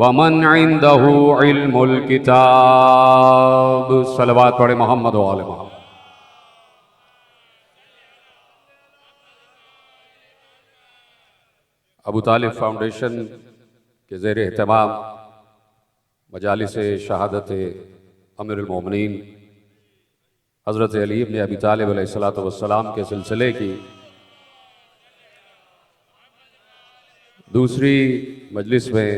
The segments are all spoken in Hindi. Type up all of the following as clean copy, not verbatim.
वमन इंदहु इल्मुल किताब. सलवात पढ़े मोहम्मद व आले मोहम्मद. अबू तालिब फाउंडेशन के ज़ेर एहतमाम मजालिस शहादत अमीरुल मोमिनीन हज़रत अली इब्न अबी तालिब अलैहिस्सलातु वस्सलाम के सिलसिले की दूसरी मजलिस में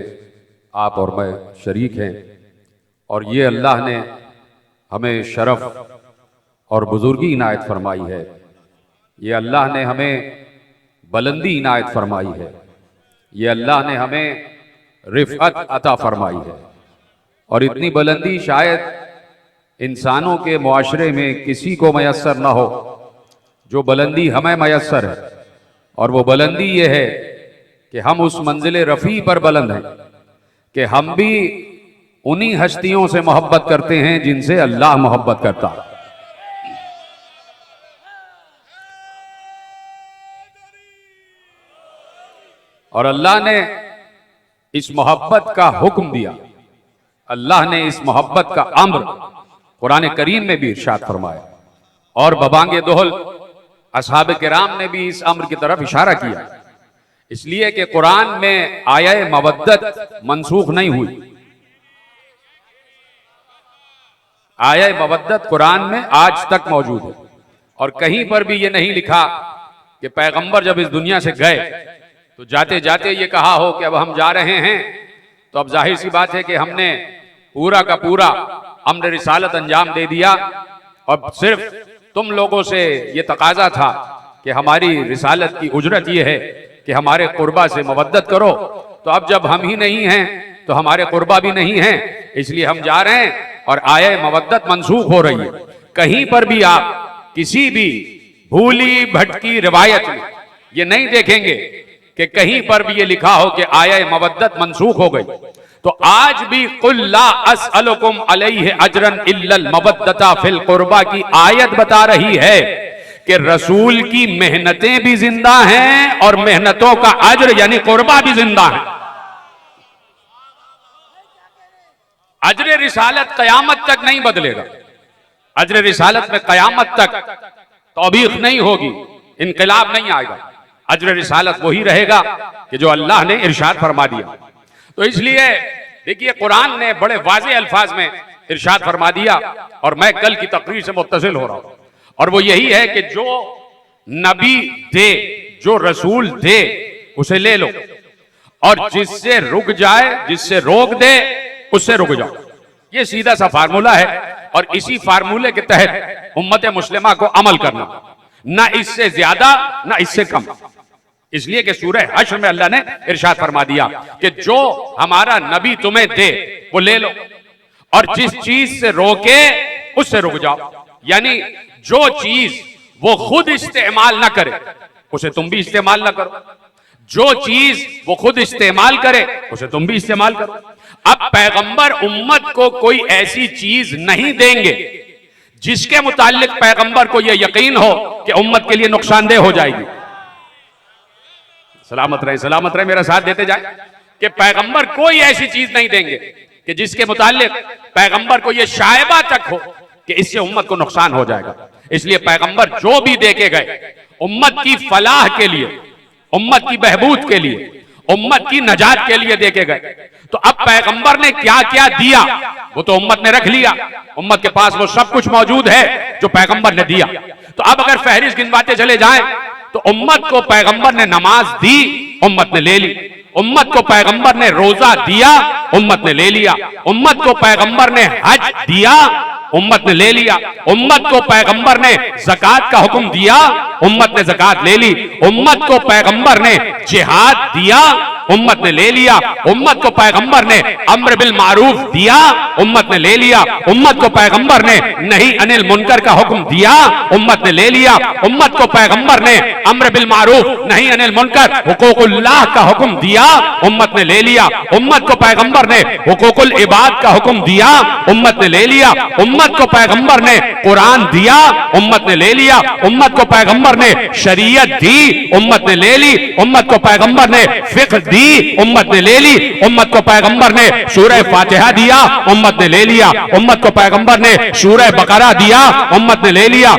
आप और मैं शरीक हैं और ये अल्लाह ने हमें शरफ़ और बुज़ुर्गी इनायत फरमाई है. ये अल्लाह ने हमें बुलंदी इनायत फरमाई है. ये अल्लाह ने हमें रिफ़अत अता फरमाई है. और इतनी बुलंदी शायद इंसानों के मुआशरे में किसी को मयस्सर न हो जो बुलंदी हमें मयस्सर है. और वो बुलंदी ये है कि हम उस मंजिल रफ़ी पर बुलंद हैं कि हम भी उन्हीं हस्तियों से मोहब्बत करते हैं जिनसे अल्लाह मोहब्बत करता है. और अल्लाह ने इस मोहब्बत का हुक्म दिया. अल्लाह ने इस मोहब्बत का अम्र कुरान करीम में भी इरशाद फरमाया. और बबांगे दोहल असहाब किराम ने भी इस अम्र की तरफ इशारा किया. इसलिए कि कुरान में आया मवद्दत मनसूख नहीं हुई. आया मवद्दत कुरान में आज तक मौजूद है और कहीं पर भी ये नहीं लिखा कि पैगंबर जब इस दुनिया से गए तो जाते जाते ये कहा हो कि अब हम जा रहे हैं, तो अब जाहिर सी बात है कि हमने पूरा का पूरा अम्र रिसालत अंजाम दे दिया और सिर्फ तुम लोगों से ये तकाजा था कि हमारी रिसालत की उजरत ये है कि हमारे कुर्बा से मवद्दत करो। तो अब जब हम ही नहीं हैं तो हमारे कुर्बा भी नहीं हैं, इसलिए हम जा रहे हैं और आये मवद्दत मनसूख हो रही है। कहीं पर भी आप किसी भी भूली भटकी रिवायत में ये नहीं देखेंगे कि कहीं पर भी ये लिखा हो कि आये मवद्दत मनसूख हो गई। तो आज भी कुल ला अस्अलुकुम अलैहि अजरन इल्लल मवद्दता फिल कुर्बा की आयत बता रही है कि रसूल की मेहनतें भी जिंदा हैं और मेहनतों का अज्र यानी कुर्बा भी जिंदा है। अज्र रिसालत कयामत तक नहीं बदलेगा। अज्र रिसालत में कयामत तक तौबीख नहीं होगी, इनकलाब नहीं आएगा। अज्र रिसालत वही रहेगा कि जो अल्लाह ने इरशाद फरमा दिया। तो इसलिए देखिए कुरान ने बड़े वाज़ेह अल्फाज में इरशाद फरमा दिया और मैं कल की तकरीर से मुत्तसिल हो रहा हूं, और वो यही है कि जो नबी दे, जो रसूल दे, उसे ले लो, और जिससे रुक जाए, जिससे रोक दे, उससे रुक जाओ। ये सीधा सा फार्मूला है और इसी फार्मूले के तहत उम्मत मुस्लिमा को अमल करना, ना इससे ज्यादा ना इससे कम। इसलिए कि सूरह हश्र में अल्लाह ने इरशाद फरमा दिया कि जो हमारा नबी तुम्हें दे वो ले लो, और जिस चीज से रोके उससे रुक जाओ। यानी जो चीज वो खुद इस्तेमाल ना करे उसे तुम भी इस्तेमाल ना करो, जो चीज वो खुद इस्तेमाल करे उसे तुम भी इस्तेमाल करो। अब पैगंबर उम्मत को कोई ऐसी चीज नहीं देंगे जिसके मुतालिक पैगंबर को यह यकीन हो कि उम्मत के लिए नुकसानदेह हो जाएगी। सलामत रहे मेरा साथ देते जाए कि पैगंबर कोई ऐसी चीज नहीं देंगे कि जिसके मुतालिक पैगंबर को यह शायबा तक हो कि इससे उम्मत को नुकसान हो जाएगा। इसलिए पैगंबर जो भी देके गए उम्मत की फलाह के लिए, उम्मत की बहबूद के लिए, उम्मत की नजात के लिए देके गए। तो अब पैगंबर ने क्या क्या दिया वो तो उम्मत ने रख लिया, उम्मत के पास वो सब कुछ मौजूद है जो पैगंबर ने दिया। तो अब अगर फहरिस्त गिनवाते चले जाएं तो उम्मत को पैगंबर ने नमाज दी, उम्मत ने ले ली। उम्मत को पैगंबर ने रोजा दिया, उम्मत ने ले लिया। उम्मत को पैगंबर ने हज दिया, उम्मत ने ले लिया। उम्मत को पैगंबर ने ज़कात का हुक्म दिया, उम्मत ने ज़कात ले ली। उम्मत को पैगंबर ने जिहाद दिया, उम्मत ने ले लिया। उम्मत को पैगंबर ने अम्र बिल मारूफ दिया, उम्मत ने ले लिया। उम्मत को पैगंबर ने नहीं अनिल मुनकर का हुक्म दिया, उम्मत ने ले लिया। उम्मत को पैगंबर ने अम्र बिल मारूफ नहीं अनिल मुनकर हुकूकुल्लाह का हुक्म दिया, उम्मत ने ले लिया। उम्मत को पैगंबर ने हुकूकुल इबाद का हुक्म दिया, उम्मत ने ले लिया। उम्मत को पैगंबर ने कुरान दिया, उम्मत ने ले लिया। उम्मत को पैगंबर ने शरीयत दी, उम्मत ने ले ली। उम्मत को पैगंबर ने फिक्र दी, उम्मत ने ले ली। उम्मत को पैगंबर ने सूरह फातिहा दिया, उम्मत ने ले लिया। उम्मत को पैगंबर ने सूरह बकरा दिया, उम्मत ने ले लिया।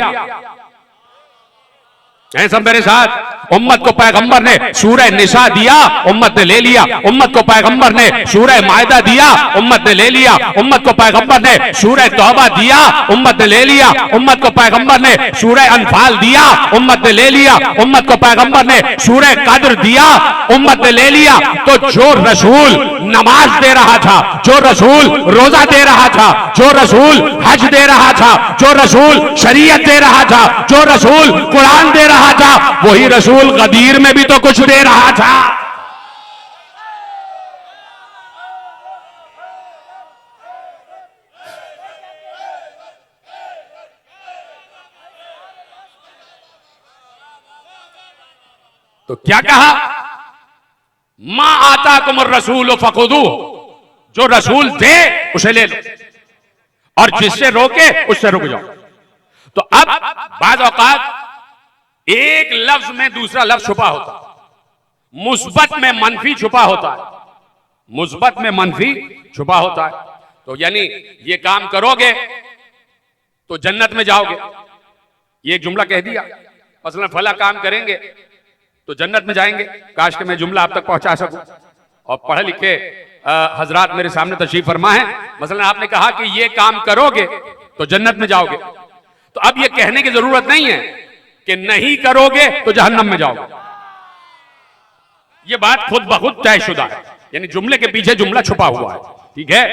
हैं सब मेरे साथ? उम्मत को पैगंबर ने सूरह निसा दिया, उम्मत ने ले लिया। उम्मत को पैगंबर ने सूरह मायदा दिया, उम्मत ने ले लिया। उम्मत को पैगंबर ने सूरह तौबा दिया, उम्मत ने ले लिया। उम्मत को पैगंबर ने सूरह अनफाल दिया, उम्मत ने ले लिया। उम्मत को पैगंबर ने सूरह कद्र दिया, उम्मत ने ले लिया। तो जो रसूल नमाज दे रहा था, जो रसूल रोजा दे रहा था, जो रसूल हज दे रहा था, जो रसूल शरीयत दे रहा था, जो रसूल कुरान दे रहा था, वही रसूल गदीर में भी तो कुछ दे रहा था। तो क्या कहा? मा आता कुमर रसूल फखुदू, जो रसूल दे उसे ले लो और जिससे रोके उससे रुक जाओ। तो अब बाज़ औक़ात एक लफ्ज में दूसरा लफ्ज छुपा होता है, मुस्बत में मनफी छुपा होता है, मुस्बत में मनफी छुपा होता है। तो यानी ये काम करोगे तो जन्नत में जाओगे, ये एक जुमला कह दिया। मसलन फला काम करेंगे तो जन्नत में जाएंगे। काश के मैं जुमला आप तक पहुंचा सकूं। और पढ़े लिखे हजरात मेरे सामने तशरीफ फरमा है। मसलन आपने कहा कि ये काम करोगे तो जन्नत में जाओगे, तो अब ये कहने की जरूरत नहीं है कि नहीं करोगे तो जहन्नम में जाओगे। ये बात खुद ब खुद तयशुदा है, यानी जुमले के पीछे जुमला छुपा हुआ है। ठीक है,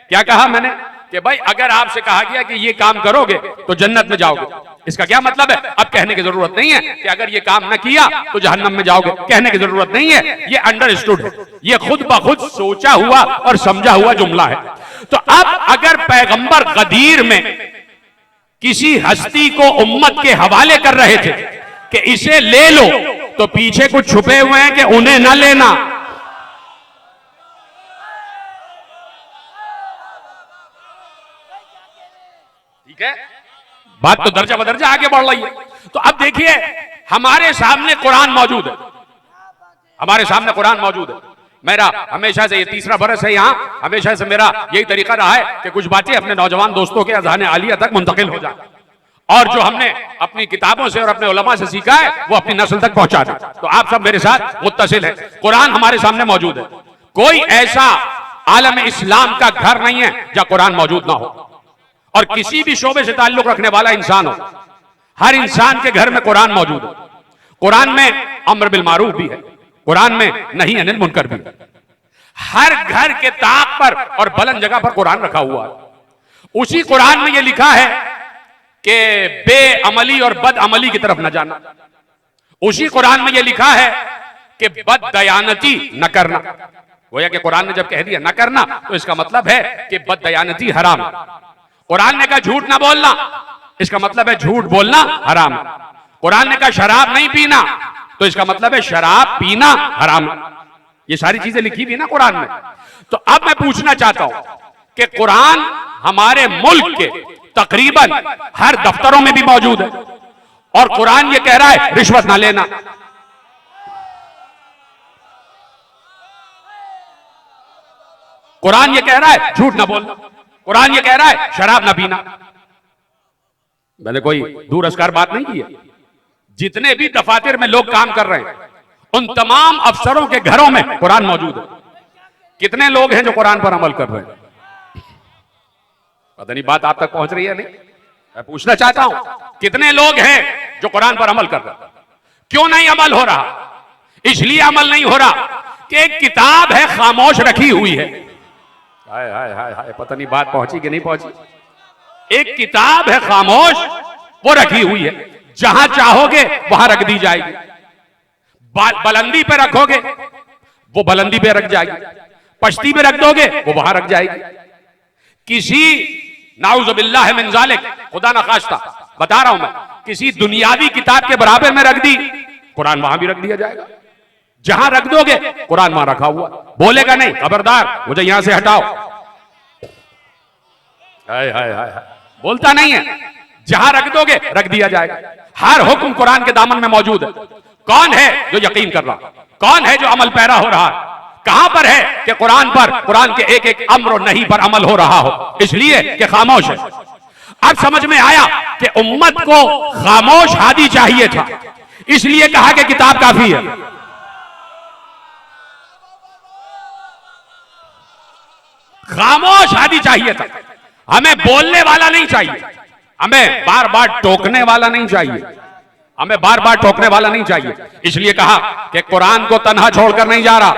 क्या कहा मैंने कि भाई अगर आपसे कहा गया कि ये काम करोगे तो जन्नत में जाओगे, इसका क्या मतलब है? अब कहने की जरूरत नहीं है कि अगर ये काम न किया तो जहन्नम में जाओगे, कहने की जरूरत नहीं है, ये अंडरस्टूड है, ये खुद ब खुद सोचा हुआ और समझा हुआ जुमला है। तो अब अगर पैगंबर गदीर में किसी हस्ती को उम्मत के हवाले कर रहे थे कि इसे ले लो, तो पीछे कुछ छुपे हुए हैं कि उन्हें ना लेना। ठीक है, बात तो दर्जा बदर्जा आगे बढ़ रही है। तो अब देखिए, हमारे सामने कुरान मौजूद है, हमारे सामने कुरान मौजूद है। मेरा हमेशा से, ये तीसरा बरस है यहां, हमेशा से मेरा यही तरीका रहा है कि कुछ बातें अपने नौजवान दोस्तों के अज़हान आलिया तक मुंतकिल हो जाए, और जो हमने अपनी किताबों से और अपने उलमा से सीखा है वो अपनी नस्ल तक पहुंचा दें। तो आप सब मेरे साथ मुत्तसिल हैं, कुरान हमारे सामने मौजूद है। कोई ऐसा आलम इस्लाम का घर नहीं है जहां कुरान मौजूद ना हो, और किसी भी शोबे से ताल्लुक रखने वाला इंसान हो, हर इंसान के घर में कुरान मौजूद है। कुरान में अम्र बिल मारूफ भी है, कुरान में नही अनिल मुनकर भी है। हर घर के ताक पर और बुलंद जगह पर कुरान रखा हुआ है। उसी कुरान में यह लिखा है कि बेअमली और बदअमली की तरफ न जाना। उसी कुरान में यह लिखा है कि बददयानती न करना। गोया कि कुरान ने जब कह दिया न करना तो इसका मतलब है कि बददयानती हराम है। कुरान ने कहा झूठ ना बोलना, इसका मतलब है झूठ बोलना हराम है। कुरान ने कहा शराब नहीं पीना, तो इसका मतलब है शराब पीना हराम है। ये सारी चीजें लिखी हुई है ना कुरान में। तो अब मैं पूछना चाहता हूं कि कुरान हमारे मुल्क के तकरीबन हर दफ्तरों में भी मौजूद है, और कुरान ये कह रहा है रिश्वत ना लेना। कुरान ये कह रहा है झूठ ना बोलना। कुरान ये कह रहा है शराब ना पीना। मैंने कोई दूर असकार बात नहीं की है। जितने भी दफातर में लोग काम कर रहे हैं, उन तमाम अफसरों के घरों में कुरान मौजूद है। कितने लोग हैं जो कुरान पर अमल कर रहे हैं? पता नहीं बात आप तक पहुंच रही है नहीं। मैं पूछना चाहता हूं, कितने लोग हैं जो कुरान पर अमल कर रहे हैं? क्यों नहीं अमल हो रहा? इसलिए अमल नहीं हो रहा कि एक किताब है खामोश रखी हुई है। हाय हाय हाय हाय, पता नहीं बात पहुंची कि नहीं पहुंची। एक किताब है खामोश, वो रखी हुई है, जहां चाहोगे वहां रख दी जाएगी। बुलंदी पे रखोगे वो बुलंदी पे रख जाएगी, पश्ती पे रख दोगे वो वहां रख जाएगी। किसी नाउज़ुबिल्लाह मिन ज़ालिक, खुदा ना खास्ता बता रहा हूं मैं, किसी दुनियावी किताब के बराबर में रख दी, कुरान वहां भी रख दिया जाएगा। जहां रख दोगे कुरान वहां रखा हुआ, बोलेगा नहीं खबरदार मुझे यहां से हटाओ। हाय हाय हाय, बोलता नहीं है। जहां रख दोगे रख दिया जाएगा। हर हुक्म कुरान के दामन में मौजूद है। कौन है जो यकीन कर रहा? कौन है जो अमल पैरा हो रहा है? कहां पर है कि कुरान पर, कुरान के एक एक अम्र और नहीं पर अमल हो रहा हो? इसलिए कि खामोश है। अब समझ में आया कि उम्मत को खामोश हादी चाहिए था, इसलिए कहा कि किताब काफी है। खामोश हादी चाहिए था। हमें बोलने वाला नहीं चाहिए, हमें बार बार टोकने वाला नहीं चाहिए, हमें बार बार टोकने वाला नहीं चाहिए। इसलिए कहा कि कुरान को तन्हा छोड़कर नहीं जा रहा,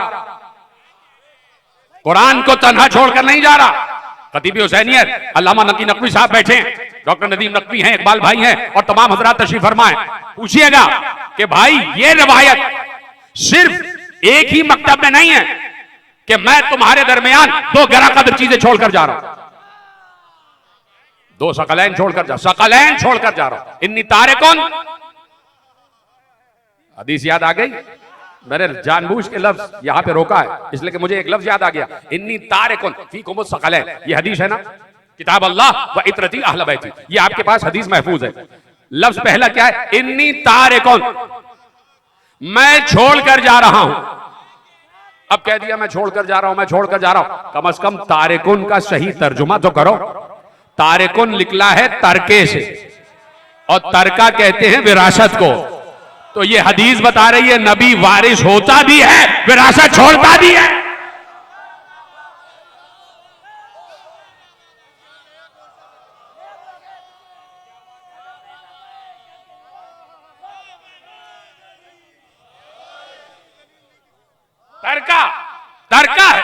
कुरान को तन्हा छोड़कर नहीं जा रहा। खतीब हुसैनियत अल्लामा नकी नकवी साहब बैठे हैं, डॉक्टर नदीम नकवी हैं, इकबाल भाई हैं, और तमाम हजरात तशरीफ फरमाए। पूछिएगा कि भाई ये रिवायत सिर्फ एक ही मकतब में नहीं है कि मैं तुम्हारे दरमियान दो गरा कदर चीजें छोड़कर जा रहा हूं, दो सकलैन छोड़कर जा रहा हूं। इन्नी तारिकुन, हदीस याद आ गई। मैंने जानबूझ के लफ्ज यहां पे रोका है इसलिए कि मुझे एक लफ्ज याद आ गया, इन्नी तारिकुन फीकुम सकलैन। ये हदीस है ना, किताब अल्लाह व इतरती अहल बैती, ये आपके पास हदीस महफूज है। लफ्ज पहला क्या है? इन्नी तारिकुन, मैं छोड़कर जा रहा हूं। अब कह दिया मैं छोड़कर जा रहा हूं, मैं छोड़कर जा रहा हूं, कम से कम तारिकुन का सही तर्जुमा तो करो। तारिकुन निकला है तरके से, और तरका कहते हैं विरासत को। तो ये हदीस बता रही है नबी वारिस होता भी है, विरासत छोड़ता भी है। तरका है।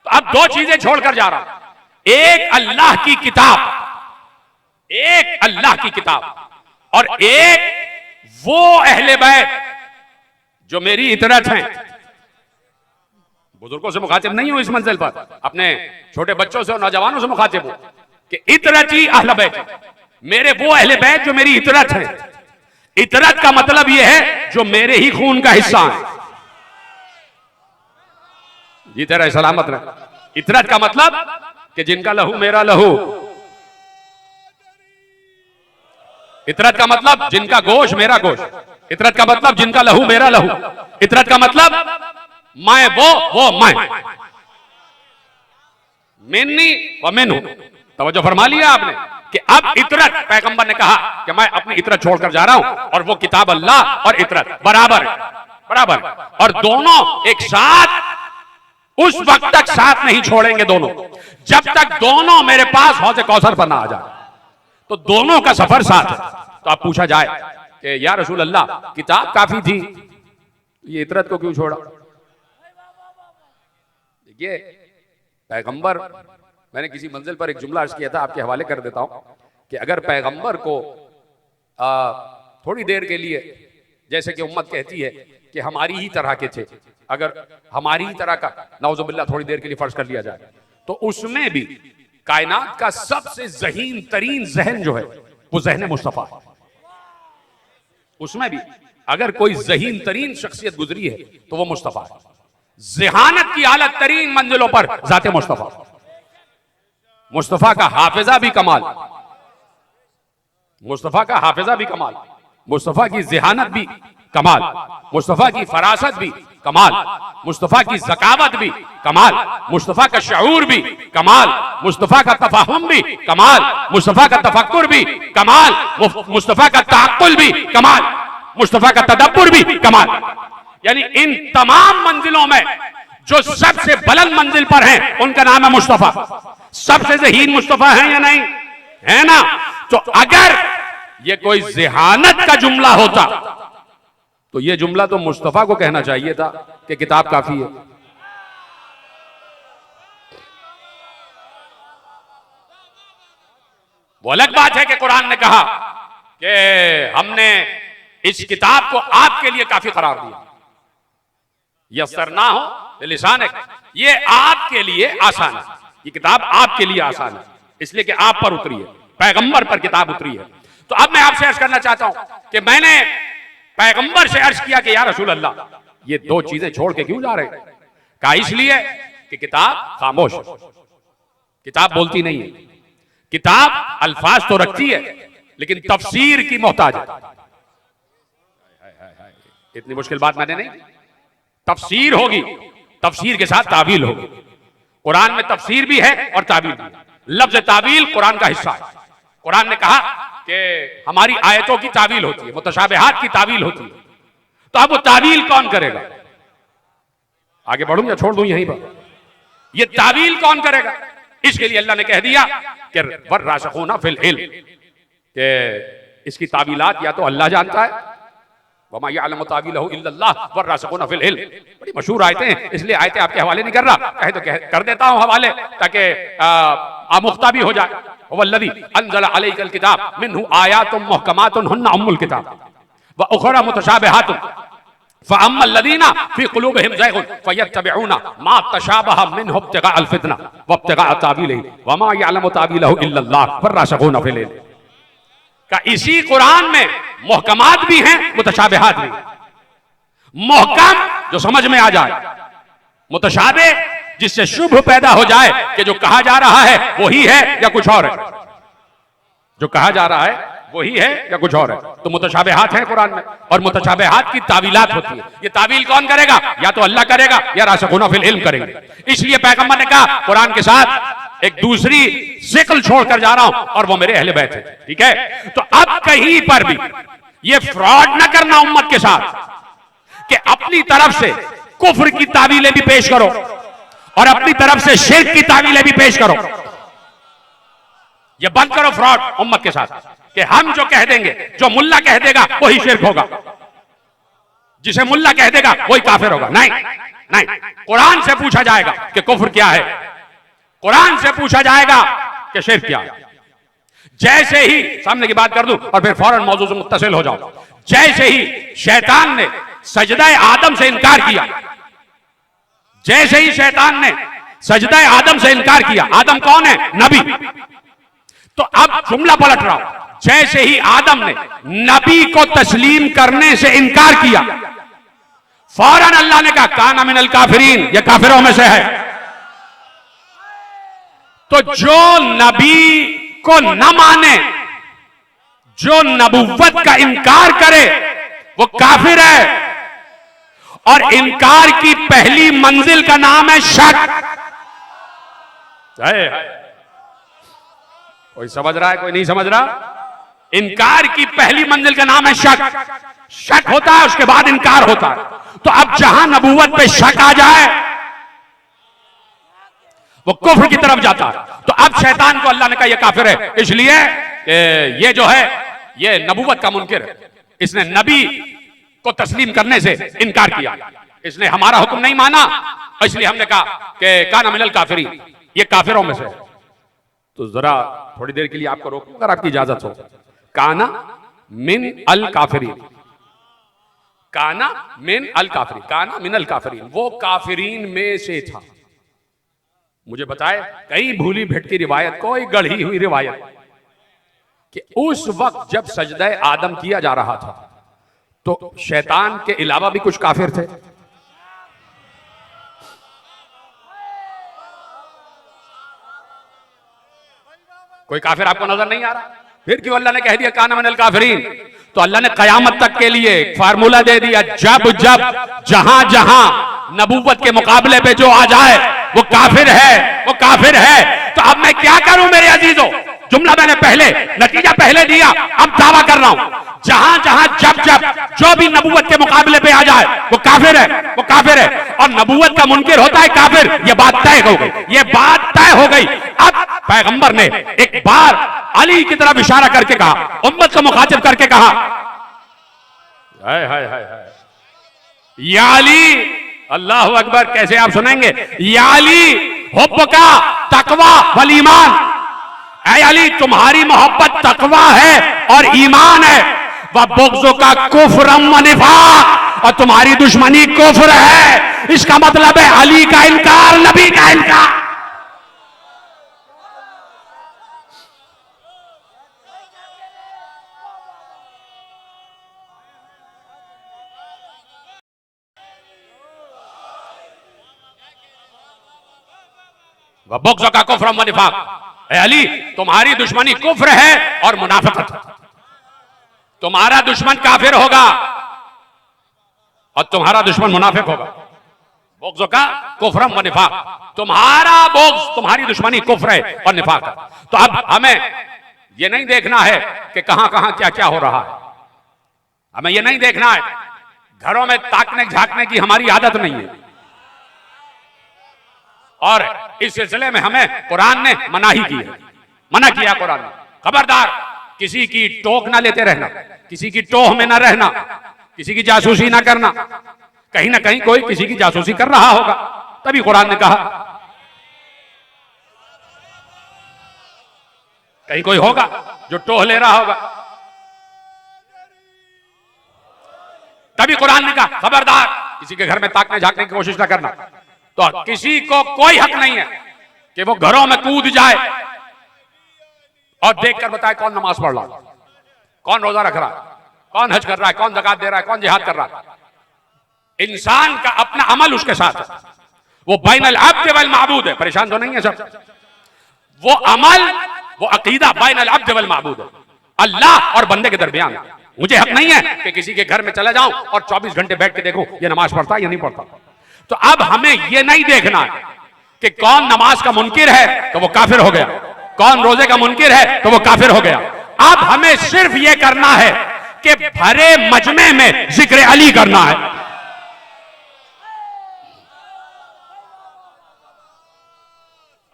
तो अब दो चीजें छोड़कर जा रहा हूं, एक अल्लाह की किताब, और एक वो अहले बैत जो मेरी इतरत हैं। बुजुर्गों से मुखातिब नहीं हूं इस मंजिल पर, अपने छोटे बच्चों से और नौजवानों से मुखातिब हूं कि इतरती अहले बैत, मेरे वो अहले बैत जो मेरी इतरत है। इतरत का मतलब यह है जो मेरे ही खून का हिस्सा है। जी तेरा सलामत रहे। इतरत का मतलब कि जिनका लहू मेरा लहू, इतरत का मतलब जिनका गोश मेरा गोश, इतरत का मतलब जिनका लहू मेरा लहू, इतरत का मतलब मैं वो मैं, मिन्नी व मिन्हु। तवज्जो फरमा लिया आपने कि अब इतरत, पैगंबर ने कहा कि मैं अपनी इतरत छोड़कर जा रहा हूं, और वो किताब अल्लाह और इतरत बराबर, और दोनों एक साथ उस वक्त तक साथ नहीं छोड़ेंगे दोनों, जब तक दोनों मेरे पास हौज़े कौसर पर ना आ जाए। तो दोनों का सफर साथ है। तो अब पूछा जाए कि या रसूल अल्लाह, किताब काफी थी, ये इतरत को क्यों छोड़ा? देखिए पैगंबर, मैंने किसी मंजिल पर एक जुमला अर्ज किया था, आपके हवाले कर देता हूं कि अगर पैगंबर को थोड़ी देर के लिए, जैसे कि उम्मत कहती है कि हमारी ही तरह के थे, अगर हमारी ही तरह का नौजुबिल्लाह थोड़ी देर के लिए फर्ज कर लिया जाए, तो उसमें भी कायनात का सबसे ज़हीन तरीन जहन जो है वो जहन मुस्तफ़ा है। उसमें भी अगर कोई ज़हीन तरीन शख्सियत गुजरी है तो वो मुस्तफ़ा है। ज़हानत की आला तरीन मंजिलों पर ज़ाते मुस्तफ़ा, मुस्तफ़ा का हाफिजा भी कमाल, मुस्तफ़ा का हाफिजा भी कमाल, मुस्तफ़ा की ज़हानत भी कमाल, मुस्तफ़ा की फरासत भी कमाल, मुस्तफ़ा की ज़कावत भी कमाल, मुस्तफ़ा का शऊर भी कमाल, मुस्तफ़ा का तफाहुम भी कमाल, मुस्तफ़ा का तफक्कुर भी कमाल, मुस्तफ़ा का ताक़ुल भी कमाल, मुस्तफ़ा का तदब्बुर भी कमाल। यानी इन तमाम मंजिलों में जो सबसे बुलंद मंजिल पर हैं उनका नाम है मुस्तफ़ा। सबसे ज़हीन मुस्तफ़ा है या नहीं है ना? तो अगर ये कोई ज़हानत का जुमला होता तो ये जुमला तो मुस्तफ़ा को कहना चाहिए था कि किताब काफी है। वो अलग बात है कि कुरान ने कहा कि हमने इस किताब को आपके लिए काफी करार दिया, यस्सरना हो लिसाने, ये आपके लिए आसान है, ये किताब आपके लिए आसान है इसलिए कि आप पर उतरी है, पैगंबर पर किताब उतरी है। तो अब मैं आपसे अर्ज करना चाहता हूं कि मैंने पैगंबर से अर्ज किया कि या रसूल अल्लाह, ये दो चीजें छोड़ के क्यों जा रहे हैं? कहा इसलिए कि किताब खामोश है, किताब बोलती नहीं है, किताब अल्फाज तो रखती है लेकिन तफसीर की मोहताज है। इतनी मुश्किल बात मैंने नहीं, तफसीर होगी, तफसीर के साथ तावील होगी। कुरान में तफसीर भी है और तावील भी है। लफ्ज तावील कुरान का हिस्सा है। कुरान ने कहा कि हमारी आयतों की तावील होती है, मुतशाबिहात की तावील होती है। तो अब वो तावील कौन करेगा? आगे बढ़ूं या छोड़ दूं यहीं पर? ये तावील कौन करेगा? इसके लिए अल्लाह ने कह दिया कि वर्रासिखूना फिल इल्म, कि इसकी तावीलात या तो अल्लाह जानता है, वमा यअलमु तावीलहु इल्लल्लाह वर्रासिखूना फिल इल्म। बड़ी मशहूर आयतें हैं, इसलिए आयतें आपके हवाले नहीं कर रहा, कहे तो कर देता हूं हवाले ताकि आमुख्ता भी हो जाए। वल्लज़ी अंज़ला अलैकल किताब मिन्हु आयातुम मुहकमातुन हुन्ना उम्मुल किताब व उखरा मुतशाबिहातुन फ़अम्मल लज़ीना फ़ी क़ुलूबिहिम ज़ैग़ुन फ़यत्तबिऊना मा तशाबहा मिन्हु इब्तिग़ाअल फ़ितना व इब्तिग़ाअ तावीलिही व मा यअलमु तावीलहु इल्लल्लाह वर्रासिखूना फिल इल्म। का इसी कुरान में मुहकमात भी हैं, मुतशाबिहात भी। मुहकम जो समझ में आ जाए, मुतशाबे जिससे शुभ पैदा हो जाए कि जो कहा जा रहा है वही है या कुछ और है, जो कहा जा रहा है वही है या कुछ और है। तो मुतशाबिहात हैं कुरान में, और मुतशाबिहात की तावीलात होती है। ये तावील कौन करेगा? या तो अल्लाह करेगा या रासिखूना फिल इल्म करेंगे। इसलिए पैगंबर ने कहा कुरान के साथ एक दूसरी शिक्ल छोड़कर जा रहा हूं और वो मेरे अहले बैत है। ठीक है? तो अब कहीं पर भी ये फ्रॉड न करना उम्मत के साथ कि अपनी तरफ से कुफ्र की तावीलें भी पेश करो और अपनी तरफ से शिर्क की तावीलें भी पेश करो। ये बंद करो फ्रॉड उम्मत के साथ कि हम जो कह देंगे, जो मुल्ला कह देगा वही शिर्क होगा। जिसे मुल्ला कह देगा वही काफिर होगा। नहीं नहीं, कुरान से पूछा जाएगा कि कुफ्र क्या है, कुरान से पूछा जाएगा कि शिर्क क्या है। जैसे ही सामने की बात कर दूं और फिर फौरन मौजू से मुत्तसिल हो जाऊं, जैसे ही शैतान ने सजदा आदम से इनकार किया, जैसे ही शैतान ने सजदा आदम से इनकार किया, आदम कौन है? नबी। तो अब जुमला पलट रहा हूं, जैसे ही आदम ने नबी को तस्लीम करने से इनकार किया, फौरन अल्लाह ने कहा काना मिनल काफिरीन, यह काफिरों में से है। तो जो नबी को न माने, जो नबुव्वत का इनकार करे, वो काफिर है। और इनकार की पहली मंजिल का नाम है शक। कोई समझ रहा है, कोई नहीं समझ रहा? इनकार की पहली मंजिल का नाम है शक। शक होता है, उसके बाद इनकार होता है। तो अब जहां नबूवत पे शक आ जाए वो कुफ्र की तरफ जाता है। तो अब शैतान को अल्लाह ने कहा यह काफिर है, इसलिए ये जो है ये नबूवत का मुनकिर है, इसने नबी को तस्लीम करने से इनकार किया, इसने हमारा हुक्म नहीं माना, इसलिए हमने कहा कि काना मिनल काफिरीन, ये काफिरों में से। तो जरा थोड़ी देर के लिए आपको रोकूं अगर आपकी इजाजत हो। काना मिन अल काफिरीन, काना मिन अल काफिरीन, काना मिन अल काफिरीन, वो काफिरीन में से था। मुझे बताए कई भूली भटकी रिवायत, कोई गढ़ी हुई रिवायत, कि उस वक्त जब सजदा आदम किया जा रहा था तो शैतान के अलावा भी कुछ काफिर थे। कोई काफिर आपको नजर नहीं आ रहा? फिर क्यों अल्लाह ने कह दिया काना मिनल काफिरीन? तो अल्लाह ने कयामत तक के लिए फार्मूला दे दिया, जब जब जहां जहां नबूवत के मुकाबले पे जो आ जाए वो काफिर है, वो काफिर है। तो अब मैं क्या करूं मेरे अजीजों? जुमला मैंने पहले, नतीजा पहले दिया, अब दावा कर रहा हूं, जहां जहां जब जब जो भी नबूवत के मुकाबले पे आ जाए वो काफिर है, वो काफिर है। और नबूवत का मुनकिर होता है काफिर, ये बात तय हो गई, ये बात तय हो गई। अब पैगंबर ने एक बार अली की तरफ इशारा करके कहा, उम्मत को मुखातिब करके कहा, हाय हाय हाय हाय, या अली, अल्लाह अकबर, कैसे आप सुनेंगे? या अली हुब्ब का तकवा वल ईमान, ऐ अली तुम्हारी मोहब्बत तकवा है और ईमान है, वह बुग़्ज़ का कुफ्र व निफाक़, और तुम्हारी दुश्मनी कुफ्र है। इसका मतलब है अली का इनकार, नबी का इनकार। वह बुग़्ज़ का कुफ्र व निफाक़, अली तुम्हारी दुश्मनी कुफ्र है और मुनाफिकत, तुम्हारा दुश्मन काफिर होगा और तुम्हारा दुश्मन मुनाफिक होगा। बुग़्ज़ का कुफ्र व निफाक़, तुम्हारा बुग़्ज़, तुम्हारी दुश्मनी कुफ्र है और निफाक़ है। तो अब हमें यह नहीं देखना है कि कहां कहां क्या क्या हो रहा है, हमें यह नहीं देखना है, घरों में ताकने झांकने की हमारी आदत नहीं है। और इस सिलसिले में हमें कुरान ने मनाही की है, मना किया कुरान ने, खबरदार किसी की टोक ना लेते रहना, किसी की टोह में ना रहना, किसी की जासूसी ना करना। कहीं ना कहीं कोई किसी की जासूसी कर रहा होगा, तभी कुरान ने कहा, कहीं कोई होगा जो टोह ले रहा होगा, तभी कुरान ने कहा खबरदार किसी के घर में ताकने झांकने की कोशिश ना करना। तो किसी को कोई हक नहीं है कि वो घरों में कूद जाए और देखकर बताए कौन नमाज पढ़ रहा है, कौन रोजा रख रहा है, कौन हज कर रहा है, कौन ज़कात दे रहा है, कौन जिहाद कर रहा है। इंसान का अपना अमल उसके साथ है, वो बैनल अब्द वल माबूद है। परेशान तो नहीं है सब? वो अमल, वो अकीदा बैनल अब्द वल माबूद है, अल्लाह और बंदे के दरमियान। मुझे हक नहीं है कि किसी के घर में चले जाऊं और 24 घंटे बैठ के देखूं ये नमाज पढ़ता है या नहीं पढ़ता। तो अब हमें यह नहीं देखना है कि कौन नमाज का मुनकिर है तो वो काफिर हो गया, कौन रोजे का मुनकिर है तो वो काफिर हो गया। अब हमें सिर्फ यह करना है कि भरे मजमे में जिक्र अली करना है।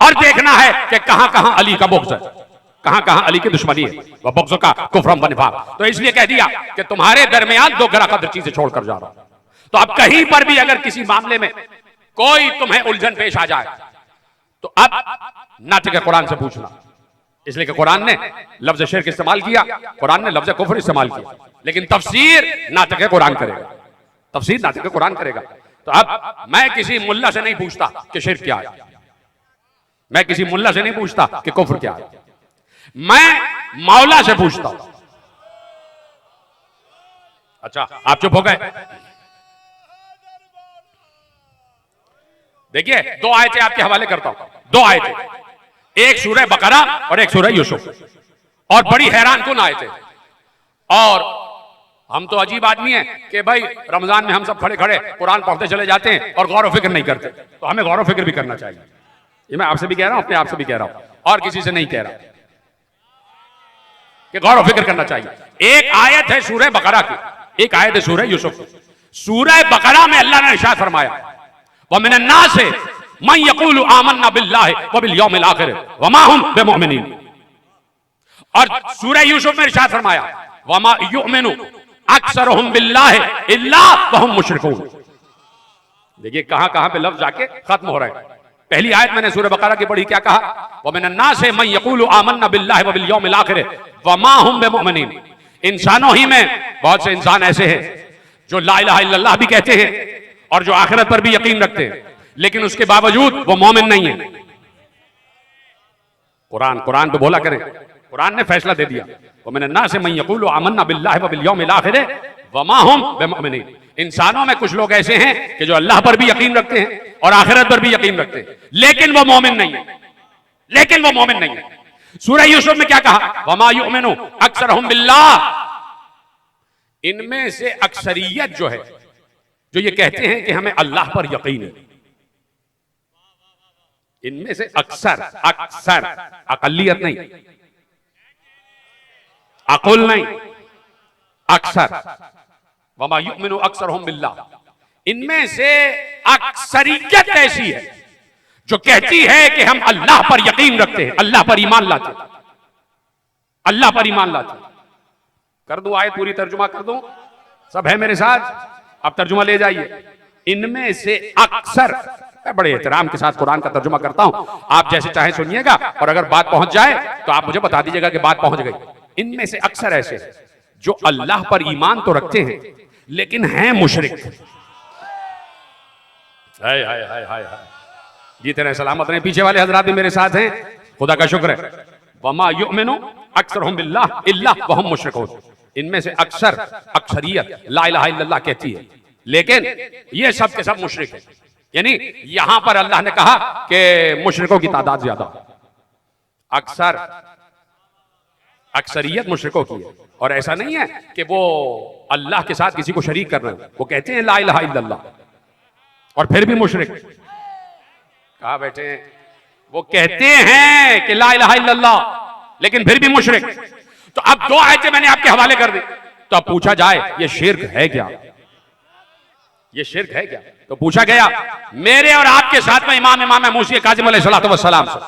और देखना है कि कहां कहां अली का बुग़्ज़ है, कहां कहां अली की दुश्मनी है, वह बुग़्ज़ का कुफ्र व निफाक़। तो इसलिए कह दिया कि तुम्हारे दरमियान दो गरा कदर चीजें छोड़कर जा रहा हूं। तो अब कहीं पर भी अगर किसी मामले में कोई तुम्हें उलझन पेश आ जाए तो अब नातिक कुरान से पूछना, इसलिए कि कुरान ने लफ्ज शिर्क इस्तेमाल किया, कुरान ने लफ्ज कुफ्र इस्तेमाल किया, लेकिन तफसीर नातिक कुरान करेगा, तफसीर नातिक कुरान करेगा। तो अब मैं किसी मुल्ला से नहीं पूछता कि शिर्क क्या है, मैं किसी मुल्ला से नहीं पूछता कि कुफ्र क्या है, मैं मौला से पूछता हूं। अच्छा, आप चुप हो गए। देखिए, दो आयतें आपके हवाले करता हूं, दो आयतें, एक सूरह बकरा और एक सूरह यूसुफ, और बड़ी हैरान कुन आयतें। और हम तो अजीब आदमी हैं कि भाई रमजान में हम सब खड़े खड़े कुरान पढ़ते चले जाते हैं और गौर फिक्र नहीं करते, तो हमें गौर फिक्र भी करना चाहिए। ये मैं आपसे भी कह रहा हूं, अपने आप से भी कह रहा हूं, और किसी से नहीं कह रहा कि गौर फिक्र करना चाहिए। एक आयत है सूरह बकरा की, एक आयत है सूरह यूसुफ की। सूरह बकरा में अल्लाह ने इरशाद फरमाया, व मिनन नास मन यक़ूलु आमन्ना बिल्लाहि व बिल यौमिल आखिर व मा हुम बिमुमिनीन। और सूरह यूसुफ में इरशाद फरमाया, व मा युमिनु अक्सरुहुम बिल्लाहि इल्ला व हुम मुशरिकून। देखिए कहां कहां पे लफ्ज जाके खत्म हो रहे हैं। पहली आयत मैंने सूरह बकरा की पढ़ी, क्या कहा, व मिनन नास मन यक़ूलु आमन्ना बिल्लाहि व बिल यौमिल आखिर व मा हुम बिमुमिनीन। इंसानों ही में बहुत से इंसान ऐसे हैं जो ला इलाहा इल्लल्लाह भी कहते हैं और जो आखिरत पर भी यकीन रखते हैं, लेकिन उसके बावजूद वो मोमिन नहीं है। कुरान तो बोला करें, कुरान ने फैसला दे दिया, वो मिनन नास मन यक़ूलु आमन्ना बिल्लाहि व बिल यौमिल आखिर व मा हुम बिमुमिनीन। इंसानों में कुछ लोग ऐसे हैं कि जो अल्लाह पर भी यकीन रखते हैं और आखिरत पर भी यकीन रखते हैं, लेकिन वो मोमिन नहीं है, लेकिन वो मोमिन नहीं है। सूरह यूसुफ में क्या कहा, वमा युमिनु अक्सरुहुम बिल्लाह। इनमें से अक्सरियत जो है, जो ये कहते हैं कि हमें अल्लाह पर यकीन है, इनमें से अक्सर अकलियत नहीं, अकुल नहीं, अक्सर, वमा युमिनु अक्सरुहुम बिल्लाह। इनमें से अक्सरियत ऐसी है जो कहती है कि हम अल्लाह पर यकीन रखते हैं, अल्लाह पर ईमान लाते हैं, अल्लाह पर ईमान लाते हैं। कर दूं आयत पूरी, तर्जुमा कर दूं, सब है मेरे साथ, अब तर्जुमा ले जाइए। इनमें से अक्सर, मैं बड़े एहतराम के साथ कुरान का तर्जुमा करता हूं, आप जैसे चाहे सुनिएगा, और अगर बात पहुंच जाए तो आप मुझे बता दीजिएगा कि बात पहुंच गई। इनमें से अक्सर ऐसे जो अल्लाह पर ईमान तो रखते हैं लेकिन हैं मुशरिक। हाय हाय हाय हाय हाय, जीते रहे सलामत रहे। पीछे वाले हजरात भी मेरे साथ हैं, खुदा का शुक्र है। वमा युमिनु अक्सरुहुम बिल्लाह इल्ला व हुम मुशरिकून। इनमें से अक्सर, अक्सरियत ला इलाहा इल्लल्लाह कहती है, लेकिन ये सब के सब मुशरिक है। यानी यहां पर अल्लाह ने कहा कि मुशरिकों की तादाद ज्यादा, अक्सर, अक्सरियत मुशरिकों की है। और ऐसा नहीं है कि वो अल्लाह के साथ किसी को शरीक कर रहे हैं, वो कहते हैं ला इलाहा इल्लल्लाह और फिर भी मुशरिक। कहा बैठे, वो कहते हैं कि ला इलाहा इल्लल्लाह लेकिन फिर भी मुशरिक। तो अब दो आयतें मैंने आपके हवाले कर दी। तो अब पूछा जाए ये शिर्क है क्या, ये शिर्क है क्या? तो पूछा गया मेरे और आपके साथ में इमाम मूसी काज़िम अलैहिस्सलातु वस्सलाम से।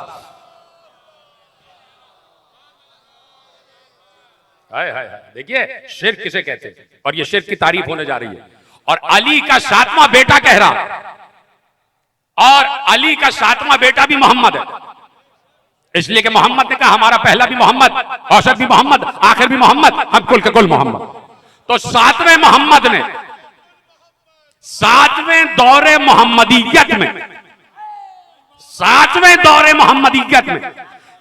हाय हाय हाय, देखिए शिर्क किसे कहते हैं, और ये शिर्क की तारीफ होने जा रही है। और अली का 7वां बेटा कह रहा, और अली का 7वां बेटा भी मोहम्मद है, इसलिए कि मोहम्मद ने कहा हमारा पहला भी मोहम्मद, औसत भी मोहम्मद, आखिर भी मोहम्मद, हम कुल के कुल मोहम्मद। तो 7वें मोहम्मद ने, 7वें दौरे मोहम्मदीयत में, 7वें दौरे मोहम्मदीयत में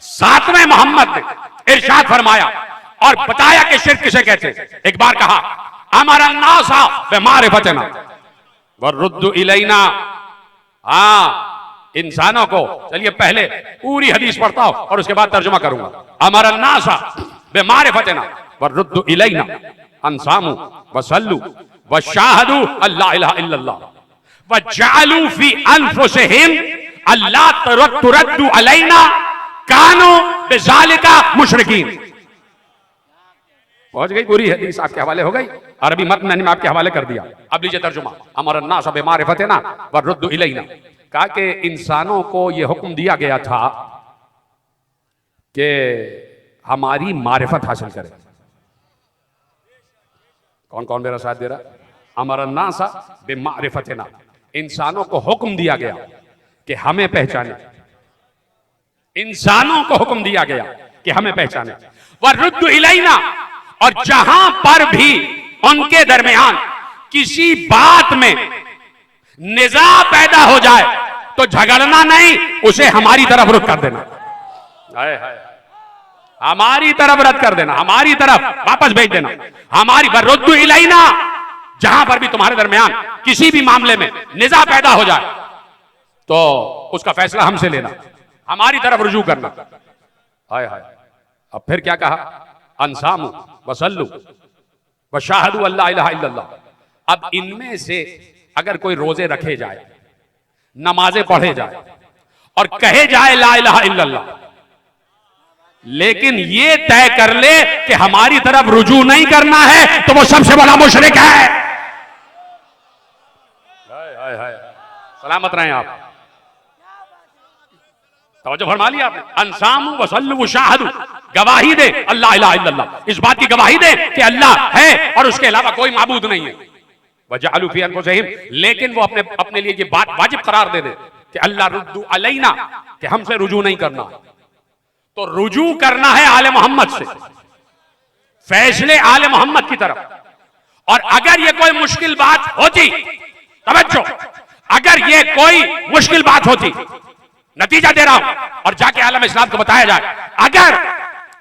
7वें मोहम्मद ने इरशाद फरमाया और बताया कि शिर्क किसे कहते हैं। एक बार कहा अमरा नासा बिमारिफतना वरुद्दु इलैना। इंसानों को, चलिए पहले पूरी हदीस पढ़ता हूं और उसके बाद तर्जुमा करूंगा। अमरा नासा बिमारिफतना वरुद्दु इलैना अनसामु वसल्लु वशाहदु अल्ला इलाहा इल्लल्लाह वजअलू फी अनफुसिहिम अल्ला तुरद्दु अलैना कानू बिज़ालिका मुशरिकीन। पहुंच गई पूरी हदीस, आपके हवाले हो गई। अरबी मत मैंने आपके हवाले कर दिया। अब लीजिए तर्जुमा। अमर अन्नास बिमारिफतना वरुद्दु इलैना। कहा कि इंसानों को यह हुक्म दिया गया था कि हमारी मारिफत हासिल करें। कौन कौन मेरा साथ दे रहा? अमरन्नासा बिमारिफतिना, इंसानों को हुक्म दिया गया कि हमें पहचाने, इंसानों को हुक्म दिया गया कि हमें पहचाने। वरुद्दु इलैना, और जहां पर भी उनके दरमियान किसी बात में निजा पैदा हो जाए तो झगड़ना नहीं, उसे हमारी तरफ रुख कर देना। हाय हाय, हमारी तरफ रद्द कर देना, हमारी तरफ वापस भेज देना। हमारी वरुद्दु इलैना, जहां पर भी तुम्हारे दरमियान किसी भी मामले में निजा पैदा हो जाए तो उसका फैसला हमसे लेना, हमारी तरफ रुजू करना। हाय हाय, अब फिर क्या कहा? अनसामु वसल्लु वशाहदु अल्ला इलाहा इल्लल्लाह। अब इनमें से अगर कोई रोजे रखे जाए, नमाजें पढ़े जाए और कहे जाए ला इलाहा इल्लल्लाह, लेकिन ये तय कर ले कि हमारी तरफ रुजू नहीं करना है, तो वो सबसे बड़ा मुशरिक है। सलामत रहें आप, तवज्जो फरमा लिया आपने। अनसामु वसल्लु वशाहदु, गवाही दे अल्लाह इलाहा इल्लल्लाह, इस बात की गवाही दे कि अल्लाह है और उसके अलावा कोई माबूद नहीं है। वजअलू फी अनफुसिहिम, लेकिन वो अपने लिए ये बात वाजिब करार दे दे कि अल्लाह रुद्दु अलैना, कि हमसे रुजू नहीं करना। तो रुजू करना है आले मोहम्मद से, फैसले आले मोहम्मद की तरफ। और अगर ये कोई मुश्किल बात होती, तवज्जो, अगर ये कोई मुश्किल बात होती, नतीजा दे रहा हूं, और जाके आलम इस्लाम को बताया जाए, अगर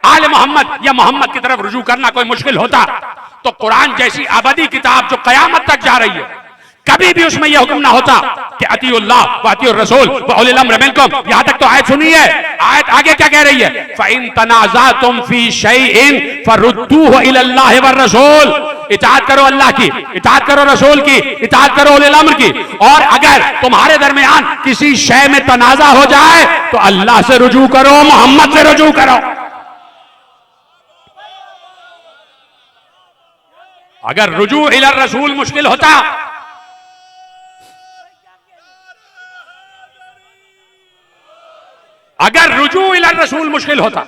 आले मोहम्मद या मोहम्मद की तरफ रुजू करना कोई मुश्किल होता, तो कुरान जैसी अबदी किताब जो कयामत तक जा रही है, कभी भी उसमें यह हुक्म ना होता कि अतीउल्लाह व अतीउर रसूल व उलिल अम्र मिनकुम। यहां तक तो आयत सुनी है, आयत आगे क्या कह रही है? फ़इन तनाज़अतुम फी शैइन फरुद्दूहु इलल्लाहि वर रसूल, इताअत करो अल्लाह की, इताअत करो रसूल की, इताअत करो उलिल अम्र की। और अगर तुम्हारे दरमियान किसी शय में तनाज़ा हो जाए तो अल्लाह से रुजू करो, मोहम्मद से रुजू करो। अगर रुजू इलर रसूल मुश्किल होता, अगर रुजू इलर रसूल मुश्किल होता,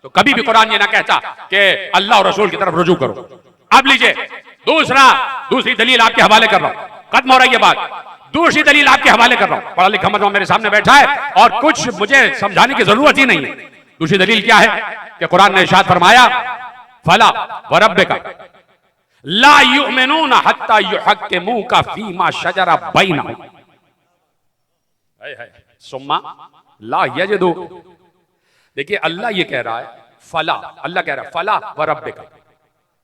तो कभी भी कुरान ये ना कहता कि अल्लाह और रसूल की तरफ रुजू करो। अब लीजिए दूसरी दलील आपके हवाले कर रहा हूं, खत्म हो रही है बात। दूसरी दलील आपके हवाले कर रहा हूं, पढ़ा लिखा मजमा मेरे सामने बैठा है और कुछ मुझे समझाने की जरूरत ही नहीं है। दूसरी दलील क्या है कि कुरान ने इरशाद फरमाया, फला व रब्बिका ला युमिनूना हत्ता युहक्किमूका फीमा शजरा बैनहुम सुम्मा ला यजदू। देखिए अल्लाह ये कह रहा है, फला, अल्लाह कह रहा है फला व रब्बिका,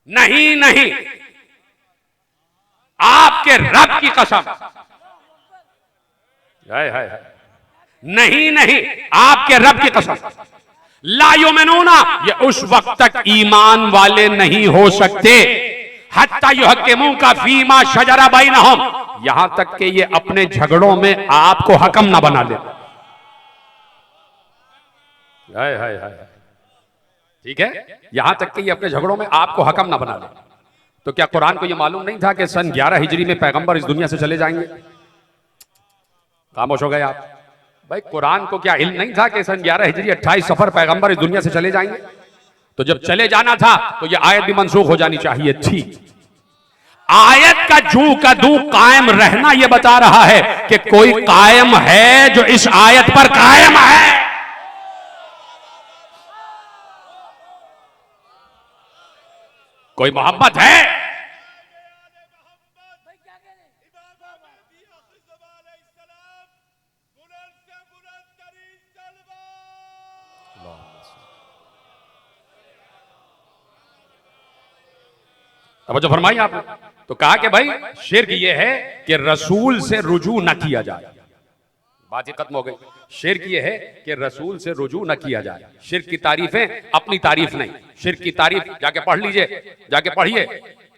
नहीं नहीं, आपके रब की कसम, नहीं नहीं, आपके रब की कसम, ला युमिनूना, ये उस वक्त तक ईमान वाले नहीं हो सकते, हत्ता युहक्किमूका फीमा शजरा बैनहुम, यहां तक कि ये अपने झगड़ों में आपको हकम ना बना ले। ठीक है, यहां तक कि ये अपने झगड़ों में आपको हकम ना बना ले। तो क्या कुरान को ये मालूम नहीं था कि सन 11 हिजरी में पैगंबर इस दुनिया से चले जाएंगे? खामोश हो गए आप। भाई कुरान को क्या इल्म नहीं था कि सन 11 हिजरी 28 सफर पैगंबर इस दुनिया से चले जाएंगे? तो जब चले जाना था तो ये आयत भी मनसूख हो जानी चाहिए थी। आयत का जू का दू कायम रहना यह बता रहा है कि कोई कायम है जो इस आयत पर कायम है। कोई मोहब्बत है, अब जो फरमाई आपने, तो कहा कि भाई शिर्क ये है कि रसूल से रुजू न किया जाए। बात ही खत्म हो गई। शिर्क ये है कि रसूल से रुजू न किया जाए। शिर्क की तारीफें अपनी तारीफ नहीं, शिर्क की तारीफ जाके पढ़ लीजिए, जाके पढ़िए,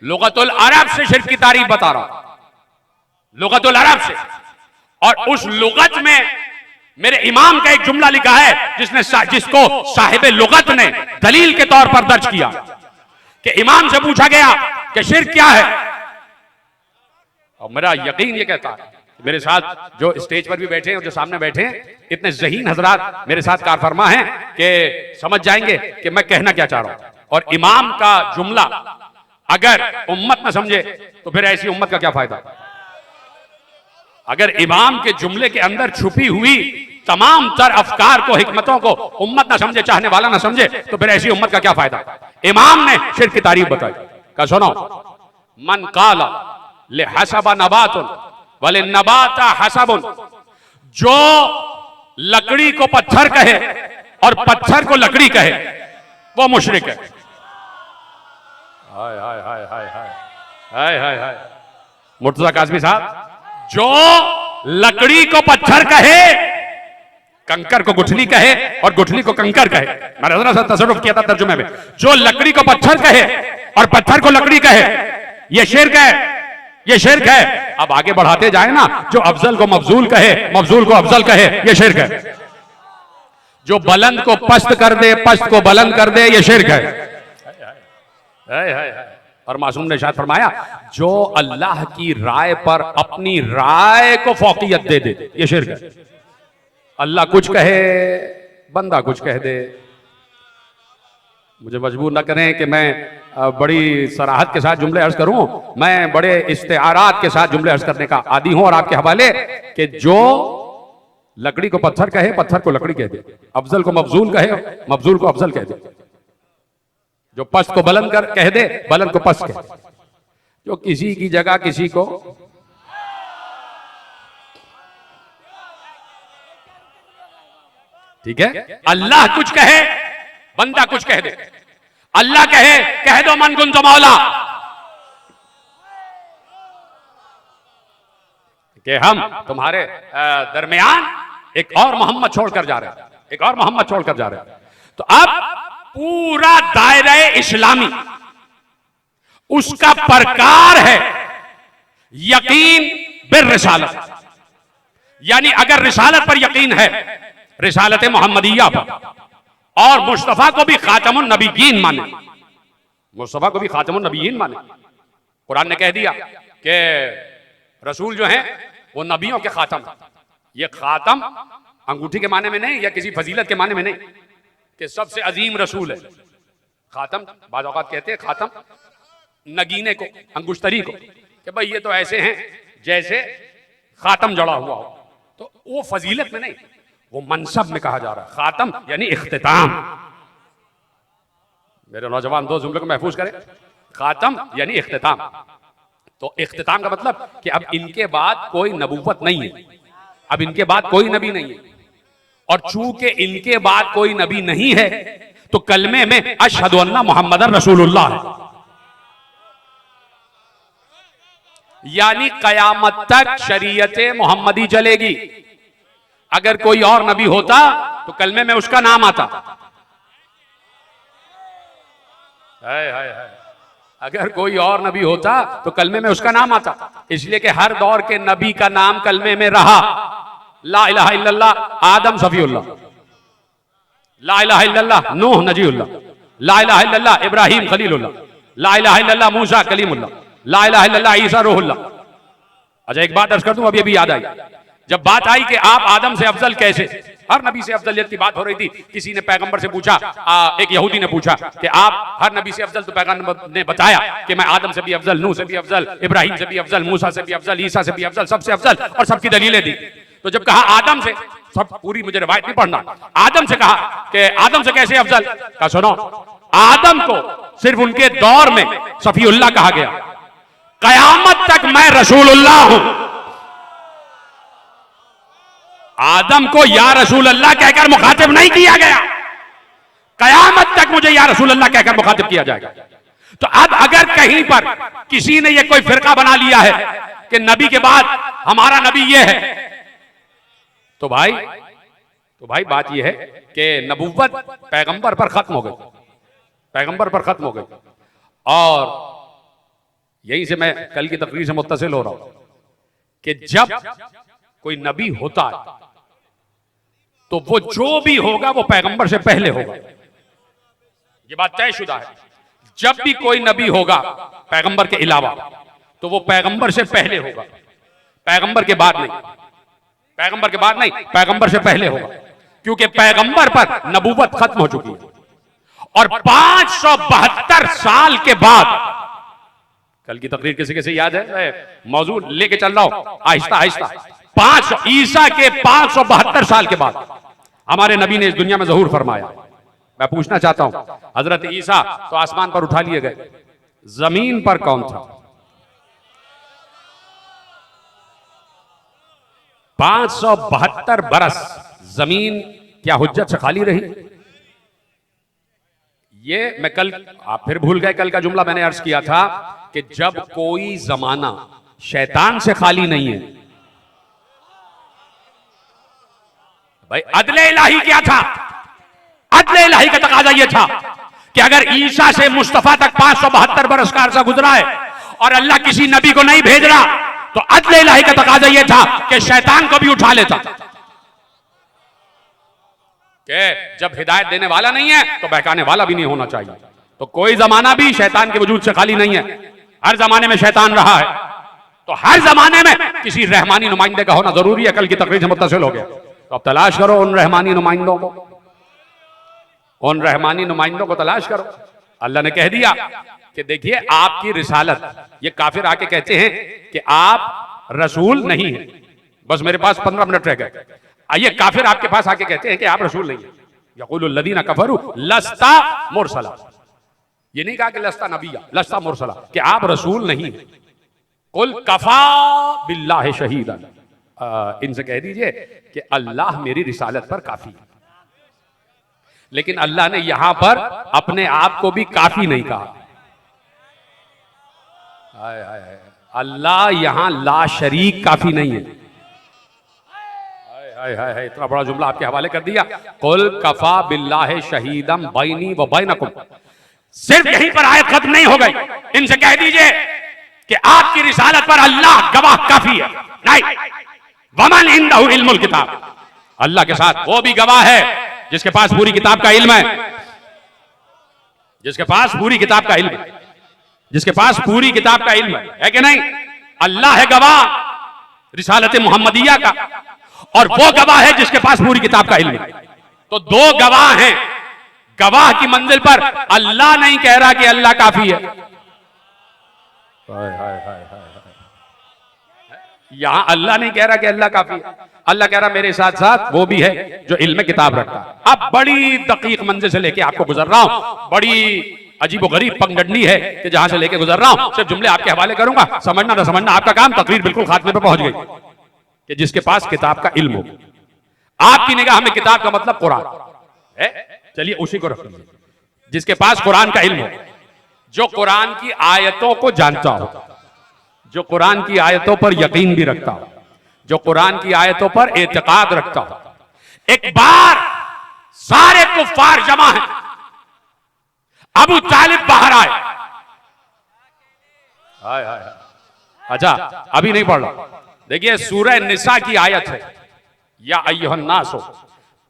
लुगतुल अरब से शिर्क की तारीफ बता रहा हूं, लुगतुल अरब से। और उस लुगत में मेरे इमाम का एक जुमला लिखा है जिसको साहिब लुगत ने दलील के तौर पर दर्ज किया कि इमाम से पूछा गया कि शिर्क क्या है, और मेरा यकीन ये कहता है, मेरे साथ जो स्टेज पर भी बैठे हैं और जो सामने बैठे हैं, इतने ज़हीन हजरात मेरे साथ कारफरमा हैं कि समझ जाएंगे कि मैं कहना क्या चाह रहा हूं। और इमाम का जुमला अगर उम्मत न समझे तो फिर ऐसी उम्मत का क्या फायदा। अगर इमाम के जुमले के अंदर छुपी हुई तमाम तर अफकार को, हिकमतों को उम्मत ना समझे, चाहने वाला ना समझे, तो फिर ऐसी उम्मत का क्या फायदा। इमाम ने शिर्क की तारीफ बताई, क्या सुनो, मन काला ले हसबा नबातुन वले नबाता हसबुन, जो लकड़ी को पत्थर कहे और पत्थर को लकड़ी कहे वो मुशरिक है। हाय हाय हाय हाय हाय हाय हाय हाय। मुर्तजा काज़मी साहब, जो लकड़ी को पत्थर कहे, कंकर को गुठली कहे और गुठली को कंकर कहे, मैंने जरा सा तसर्रुफ किया था तर्जुमे में, जो लकड़ी को पत्थर कहे और पत्थर को लकड़ी कहे, यह शिर्क है, यह शिर्क है। अब आगे बढ़ाते जाए ना, जो अफजल को मफजूल कहे, मफजूल को अफजल कहे, यह शिर्क है। जो बुलंद को पस्त कर दे, पस्त को बुलंद कर दे, यह शिर्क है। और मासूम ने इरशाद फरमाया, जो अल्लाह की राय पर अपनी राय को फौकियत दे दे, यह शिर्क है। अल्लाह कुछ कहे, बंदा कुछ कह दे। मुझे मजबूर न करें कि मैं बड़ी सराहत के साथ जुमले अर्ज करूं, मैं बड़े इस्तेआरात के साथ जुमले अर्ज करने का आदी हूं और आपके हवाले कि जो लकड़ी को पत्थर कहे, पत्थर को लकड़ी कह दे, अफजल को मफजूल कहे, मफजूल को अफजल कह दे, जो पस्त को बुलंद कर कह दे, बुलंद को पस्त कह, जो किसी की जगह किसी को, ठीक है। अल्लाह कुछ कहे, बंदा कुछ कह दे। अल्लाह कहे, कह दो मन कुन तो मौला, कि हम तुम्हारे दरमियान एक और मोहम्मद छोड़कर जा रहे हैं, एक और मोहम्मद छोड़कर जा रहे हैं। तो अब पूरा दायरा इस्लामी उसका प्रकार है यकीन बिर रिसालत, यानी अगर रिसालत पर यकीन है, रिसालत मोहम्मदिया पर, और मुस्तफा को भी खातमुन नबीयीन माने, मुस्तफा को भी खातमुन नबीयीन माने। कुरान ने कह दिया कि रसूल जो हैं वो नबियों के खातम। ये खातम अंगूठी के माने में नहीं या किसी फजीलत के माने में नहीं, कि सबसे अजीम रसूल है। खातम बाज़ औक़ात कहते हैं खातम नगीने को, अंगुश्तरी को, कि भाई ये तो ऐसे हैं जैसे खातम जड़ा हुआ हो, तो वो फजीलत में नहीं, वो मनसब में कहा जा रहा है। खातम यानी इख्तिताम। मेरे नौजवान दोस्त जुमले को महफूज करें, खातम यानी इख्तिताम। तो इख्तिताम का मतलब कि अब इनके बाद कोई नबूवत नहीं है, अब इनके बाद कोई नबी नहीं है, और चूंकि इनके बाद कोई नबी नहीं है तो कलमे में अशहदु अन्ना मुहम्मदन रसूलुल्लाह है, यानी कयामत तक शरीयत मोहम्मदी चलेगी। अगर कोई और नबी होता तो कलमे में उसका नाम आता। हाय हाय हाय, अगर कोई और नबी होता तो कलमे में उसका नाम आता, इसलिए कि हर दौर के नबी का नाम कलमे में रहा। ला इलाहा इल्लल्लाह आदम सफीउल्लाह, ला इलाहा इल्लल्लाह नूह नजीउल्लाह, ला इलाहा इल्लल्लाह इब्राहिम खलीलुल्लाह, ला इलाहा इल्लल्लाह मूसा कलीमुल्लाह, ला इलाहा इल्लल्लाह ईसा रूहुल्लाह। अच्छा एक बात अर्ज कर दूं, अभी अभी याद आई, जब बात आई कि आप आदम से अफजल कैसे, हर नबी से अफजलियत की बात हो रही थी। किसी ने पैगंबर से पूछा, एक यहूदी ने पूछा कि आप हर नबी से अफजल, तो पैगंबर ने बताया कि मैं आदम से भी अफजल, नूह से भी अफजल, इब्राहिम से भी अफजल, मूसा से भी अफजल, ईसा से भी अफजल, सबसे अफजल, और सबकी दलीलें दी। तो जब कहा आदम से, सब पूरी मुझे रिवायत नहीं पढ़ना, आदम से कहा कि आदम से कैसे अफजल, कहा सुनो, आदम को सिर्फ उनके दौर में सफीउल्लाह कहा गया, कयामत तक मैं रसूलुल्लाह हूं। आदम को या रसूल अल्लाह कहकर मुखातिब नहीं किया गया, कयामत तक मुझे या रसूल अल्लाह कहकर मुखातिब किया जाएगा। तो अब अगर कहीं पर किसी ने यह कोई फिरका बना लिया है कि नबी के बाद हमारा नबी ये है, तो भाई बात यह है कि नबुव्वत पैगंबर पर खत्म हो गई, पैगंबर पर खत्म हो गई। और यहीं से मैं कल की तकरीर से मुत्तसिल हो रहा हूं कि जब कोई नबी होता है तो वो जो भी होगा वो पैगंबर से पहले होगा, ये बात तयशुदा है। जब भी कोई नबी होगा पैगंबर के अलावा तो वो पैगंबर से पहले होगा, पैगंबर के बाद नहीं, पैगंबर के बाद नहीं, पैगंबर से पहले होगा, क्योंकि पैगंबर पर नबूवत खत्म हो चुकी है। और 572 साल के बाद कल की तकरीर किसी किसी याद है? मैं मौजूद लेके चल रहा हूं आहिस्ता आहिस्ता। ईसा के 572 साल के बाद हमारे नबी ने इस दुनिया में ज़हूर फरमाया। मैं पूछना चाहता हूं, हजरत ईसा तो आसमान पर उठा लिए गए, जमीन पर कौन था? 572 बरस जमीन क्या हुज्जत से खाली रही? ये मैं कल, आप फिर भूल गए कल का जुमला मैंने अर्ज किया था कि जब कोई जमाना शैतान से खाली नहीं है, भाई अदले इलाही क्या था? अदले इलाही का तकाजा यह था कि अगर ईसा से मुस्तफा तक 572 बरस का अरसा गुजरा है और अल्लाह किसी नबी को नहीं भेज रहा, तो अदले इलाही का तकाजा यह था कि शैतान को भी उठा लेता। कि जब हिदायत देने वाला नहीं है तो बहकाने वाला भी नहीं होना चाहिए। तो कोई जमाना भी शैतान के वजूद से खाली नहीं है, हर जमाने में शैतान रहा है। तो हर जमाने में किसी रहमानी नुमाइंदे का होना जरूरी है। कल की तकरीर से मुत्तसिल हो गया, तो अब तलाश करो उन रहमानी नुमाइंदों को, उन रहमानी नुमाइंदों को तलाश करो। अल्लाह ने कह दिया कि देखिए आपकी रिसालत, ये काफिर आके कहते हैं कि आप रसूल नहीं है। बस मेरे पास 15 मिनट रह गए। आइए, काफिर आपके पास आके कहते हैं कि आप रसूल नहीं है। यक़ूलुल लज़ीना कफ़रू लस्ता मुरसला, ये नहीं कहा कि लस्ता नबिया, लस्ता मुरसला, कि आप रसूल नहीं है। कुल कफा बिल्लाहि शहीदन, इनसे कह दीजिए कि अल्लाह मेरी रिसालत पर काफी है। लेकिन अल्लाह ने यहां पर अपने आप को भी काफी नहीं कहा। अल्लाह यहां ला शरीक काफी नहीं है। इतना बड़ा जुमला आपके हवाले कर दिया। कुल कफा बिल्लाहि शहीदम बैनी व बैनकुम, सिर्फ यहीं पर आयत खत्म नहीं हो गई। इनसे कह दीजिए कि आपकी रिसालत पर अल्लाह गवाह काफी है। नहीं, वमन इंदहु इल्मुल किताब, अल्लाह के साथ वो भी गवाह है जिसके पास पूरी किताब का इल्म है, जिसके पास पूरी किताब का इल्म है, जिसके पास पूरी किताब का इल्म है कि नहीं? अल्लाह है गवाह रिसालत मुहम्मदिया का, और वो गवाह है जिसके पास पूरी किताब का इल्म है। तो दो गवाह हैं। गवाह की मंजिल पर अल्लाह नहीं कह रहा कि अल्लाह काफी है। यहां अल्लाह नहीं कह रहा कि अल्लाह काफी है, अल्लाह कह रहा मेरे साथ साथ वो भी है जो इल्म किताब रखता है। अब बड़ी दकीक मंजिल से लेके आपको गुजर रहा हूं, बड़ी अजीब गरीब पंगडंडी है कि जहां से लेके गुजर रहा हूं सिर्फ जुमले आपके हवाले करूंगा, समझना ना समझना आपका काम। तकरीर बिल्कुल खात्मे पे पहुंच गई कि जिसके पास किताब का इल्म हो। आपकी निगाह में किताब का मतलब कुरान है, चलिए उसी को रख लीजिए। जिसके पास कुरान का इल्म हो, जो कुरान की आयतों को जानता हो, जो कुरान की आयतों पर यकीन भी रखता हो, जो कुरान की आयतों पर एतकाद रखता हो। एक बार सारे कुफ्फार जमा हैं, अबू तालिब बाहर आए। हाय हाय हाय, अच्छा अभी नहीं पढ़ रहा, देखिए सूरह निसा की आयत है, या अय्युहन नासो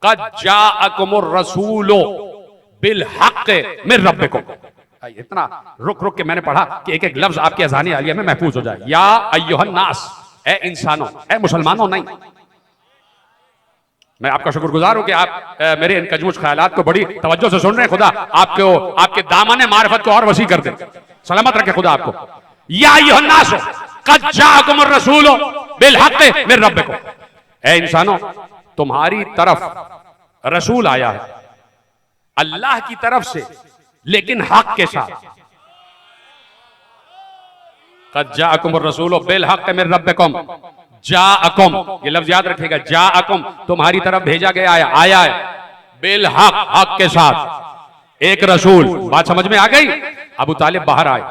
क़द जाअकुमुर रसूलो बिल हक़्क़ि मिन रब्बिकुम। इतना रुक रुक के मैंने पढ़ा कि एक एक लफ्ज आपके अज़ानी आलिया में महफूज हो जाए। या अय्युहन नास, ए इंसानों, ए मुसलमानों नहीं। मैं आपका शुक्रगुजार हूं कि आप मेरे इन कजमुश ख्यालात को बड़ी तवज्जो से सुन रहे हैं। खुदा आपको आपके दामन मारिफत को और वसी कर दे, सलामत रखे खुदा आपको। या अय्युहन नास क़द जाअकुमुर रसूलो बिल हक़्क़ि मिन रब्बिकुम, ए इंसानों तुम्हारी तरफ रसूल आया है अल्लाह की तरफ से, लेकिन हक के साथ। क़द जाअकुमुर रसूलो बिल हक़्क़ि मिन रब्बिकुम, जाअकुम, ये लफ्ज याद रखिएगा, जाअकुम तुम्हारी तरफ भेजा गया है, आया है, बिल हक, हक के साथ एक रसूल। बात समझ में आ गई? अबू तालिब बाहर आए,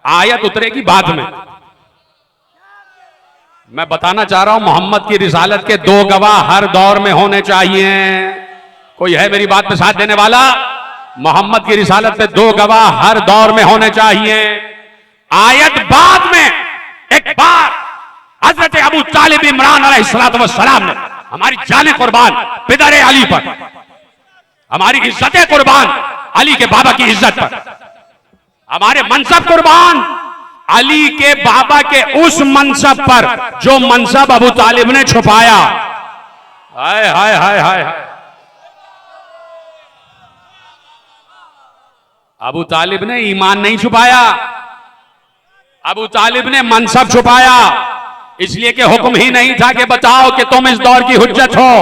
आयत उतरेगी बाद में। मैं बताना चाह रहा हूं मोहम्मद की रिसालत के दो गवाह हर दौर में होने चाहिए। कोई है मेरी बात में साथ देने वाला? मोहम्मद की रिसालत पे दो गवाह हर दौर में होने चाहिए। आयत बाद में। एक बार हजरत अबू तालिब इमरान अलैहिस्सलातु वस्सलाम ने हमारी जाने कुर्बान पिदर अली पर, हमारी इज्जतें कुर्बान अली के बाबा की इज्जत पर, हमारे मनसब कुर्बान अली के बाबा के उस मनसब पर जो मनसब अबू तालिब ने छुपाया। हाय हाय हाय हाय, अबू तालिब ने ईमान नहीं छुपाया, अबू तालिब ने मनसब छुपाया इसलिए कि हुक्म ही नहीं था कि बताओ कि तुम इस दौर की हुज्जत हो।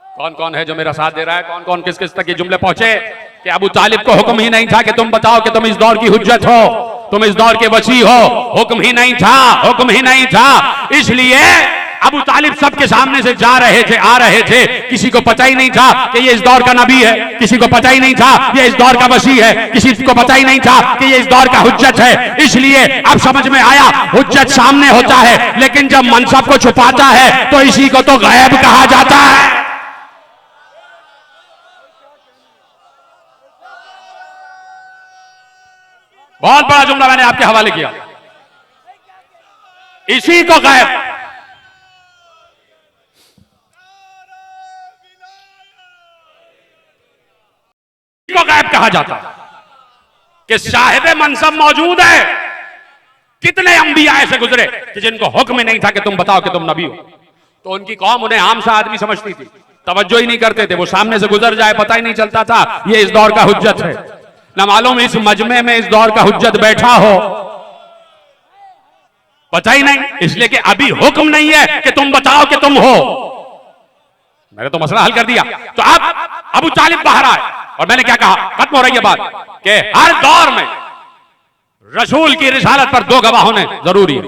कौन कौन है जो मेरा साथ दे रहा है? कौन कौन किस किस तक ये जुमले पहुंचे कि अबू तालिब को हुक्म ही नहीं था कि तुम बताओ कि तुम इस दौर की हुज्जत हो, तुम इस दौर के वसी हो। हुक्म ही नहीं था, हुक्म ही नहीं था। इसलिए अबू तालिब सबके सामने से जा रहे थे, आ रहे थे, किसी को पता ही नहीं था कि ये इस दौर का नबी है, किसी को पता ही नहीं था ये इस दौर का वसी है, किसी को पता ही नहीं था कि ये इस दौर का हुज्जत है। इसलिए अब समझ में आया हुज्जत सामने होता है लेकिन जब मनसब को छुपाता है तो इसी को तो गैब कहा जाता है। बहुत बड़ा जुमला मैंने आपके हवाले किया, इसी को गैब को गैब कहा जाता है कि साहिब मनसब मौजूद है। कितने अंबिया ऐसे गुजरे कि जिनको हुक्म नहीं था कि तुम बताओ कि तुम नबी हो, तो उनकी कौम उन्हें आम सा आदमी समझती थी, तवज्जो ही नहीं करते थे। वो सामने से गुजर जाए पता ही नहीं चलता था ये इस दौर का हुज्जत है। ना मालूम इस मजमे में इस दौर का हुज्जत बैठा हो, पता ही नहीं, इसलिए कि अभी हुक्म नहीं है कि तुम बताओ कि तुम हो। मैंने तो मसला हल कर दिया। तो अब अबू तालिब बाहर आए और मैंने क्या कहा, खत्म हो रही है बात कि हर दौर में रसूल की रिसालत पर दो गवाह होने जरूरी है।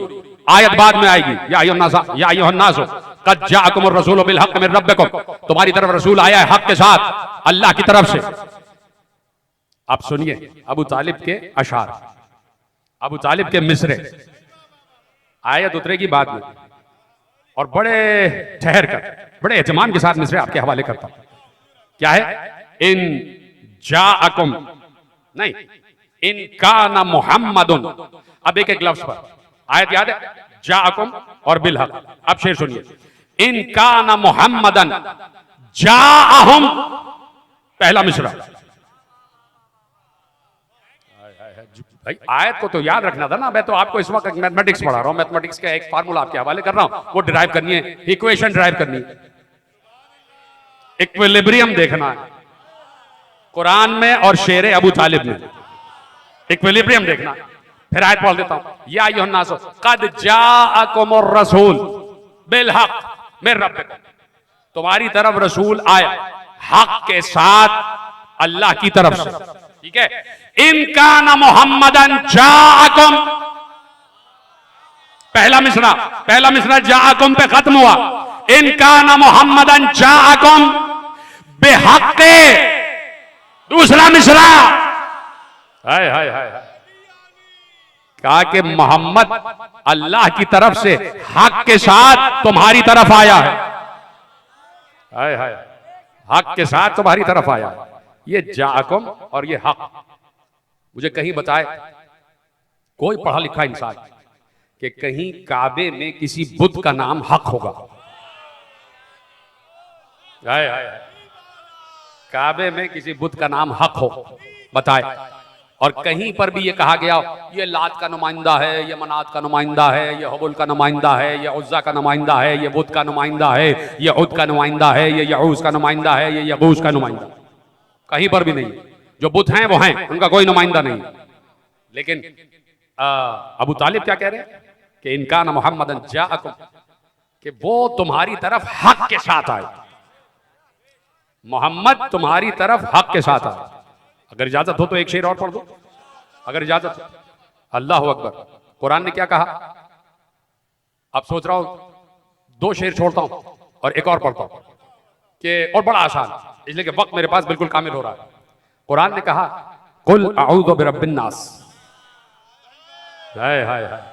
आयत बाद में आएगी, या अय्युहन्नास क़द जाअकुमुर रसूलु बिल हक़्क़ि मिन रब्बिकुम, तुम्हारी तरफ रसूल आया है हक के साथ अल्लाह की तरफ से। आप सुनिए अबू तालिब के अशार, अबू तालिब के मिसरे, आयत उतरेगी बाद में और बड़े ठहर कर बड़े एहतमाम के साथ मिसरे आपके हवाले करता हूं। क्या है? इन जाअकुम नहीं, इन काना मुहम्मदुन। अब एक एक लफ्ज पर आयत याद है, जाअकुम और बिल हक। अब शेर सुनिए, इन काना मुहम्मदन जाअहुम, पहला मिसरा। भाई आयत को तो याद रखना था ना, मैं तो आपको इस वक्त मैथमेटिक्स पढ़ा रहा हूं, मैथमेटिक्स का एक फार्मूला आपके हवाले कर रहा हूं, वो डिराइव करनी है, इक्वेशन डिराइव करनी है, इक्विलिब्रियम देखना है कुरान में और शेर अबू तालिब में, इक्विलिब्रियम देखना। फिर आयत पढ़ देता हूं, या अय्युहन्नास क़द जाअकुमुर रसूल बिल हक़्क़ि मिन रब्बिकुम, तुम्हारी तरफ रसूल आया हक के साथ अल्लाह की तरफ से। ठीक है, इनका न मुहम्मदन जाअकुम, पहला मिसरा जाअकुम पे खत्म हुआ। इनका न मुहम्मदन जाअकुम बिहक़्क़ि, दूसरा मिसरा, हाय हाय हाय, कहा कि मोहम्मद अल्लाह की तरफ से हक के साथ तुम्हारी तरफ आया है। हाय हाय, हक के साथ तुम्हारी तरफ आया है। ये जाअकुम और ये हक, मुझे कहीं बताए कोई पढ़ा लिखा इंसान कि कहीं काबे में किसी बुत का नाम हक होगा? हाय हाय, काबे में किसी बुत का नाम हक हो, बताए। और कहीं पर भी ये कहा गया ये लात का नुमाइंदा है, ये मनात का नुमाइंदा है, ये हबुल का नुमाइंदा है, ये उज़्ज़ा का नुमाइंदा है, ये बुत का नुमाइंदा है, ये उद का नुमाइंदा है, ये यऊस का नुमाइंदा है, ये यगूस का नुमाइंदा, कहीं पर भी नहीं। जो बुत हैं वो हैं, उनका कोई नुमाइंदा नहीं। लेकिन अबू तालिब क्या कह रहे हैं कि इनका न मुहम्मदन जाअकुम, कि वो तुम्हारी तरफ हक के साथ आए, मोहम्मद तुम्हारी तरफ हक के साथ आए। अगर इजाजत हो तो एक शेर और पढ़ दो, अगर इजाजत हो। अल्लाहु अकबर। कुरान ने क्या कहा? अब सोच रहा हूं दो शेर छोड़ता हूं और एक और पढ़ता हूं कि और बड़ा आसान, इसलिए कि वक्त मेरे पास बिल्कुल कामिल हो रहा है। कुरान ने कहा कुल अऊज़ु बिरब्बिन नास, हाय हाय हाय,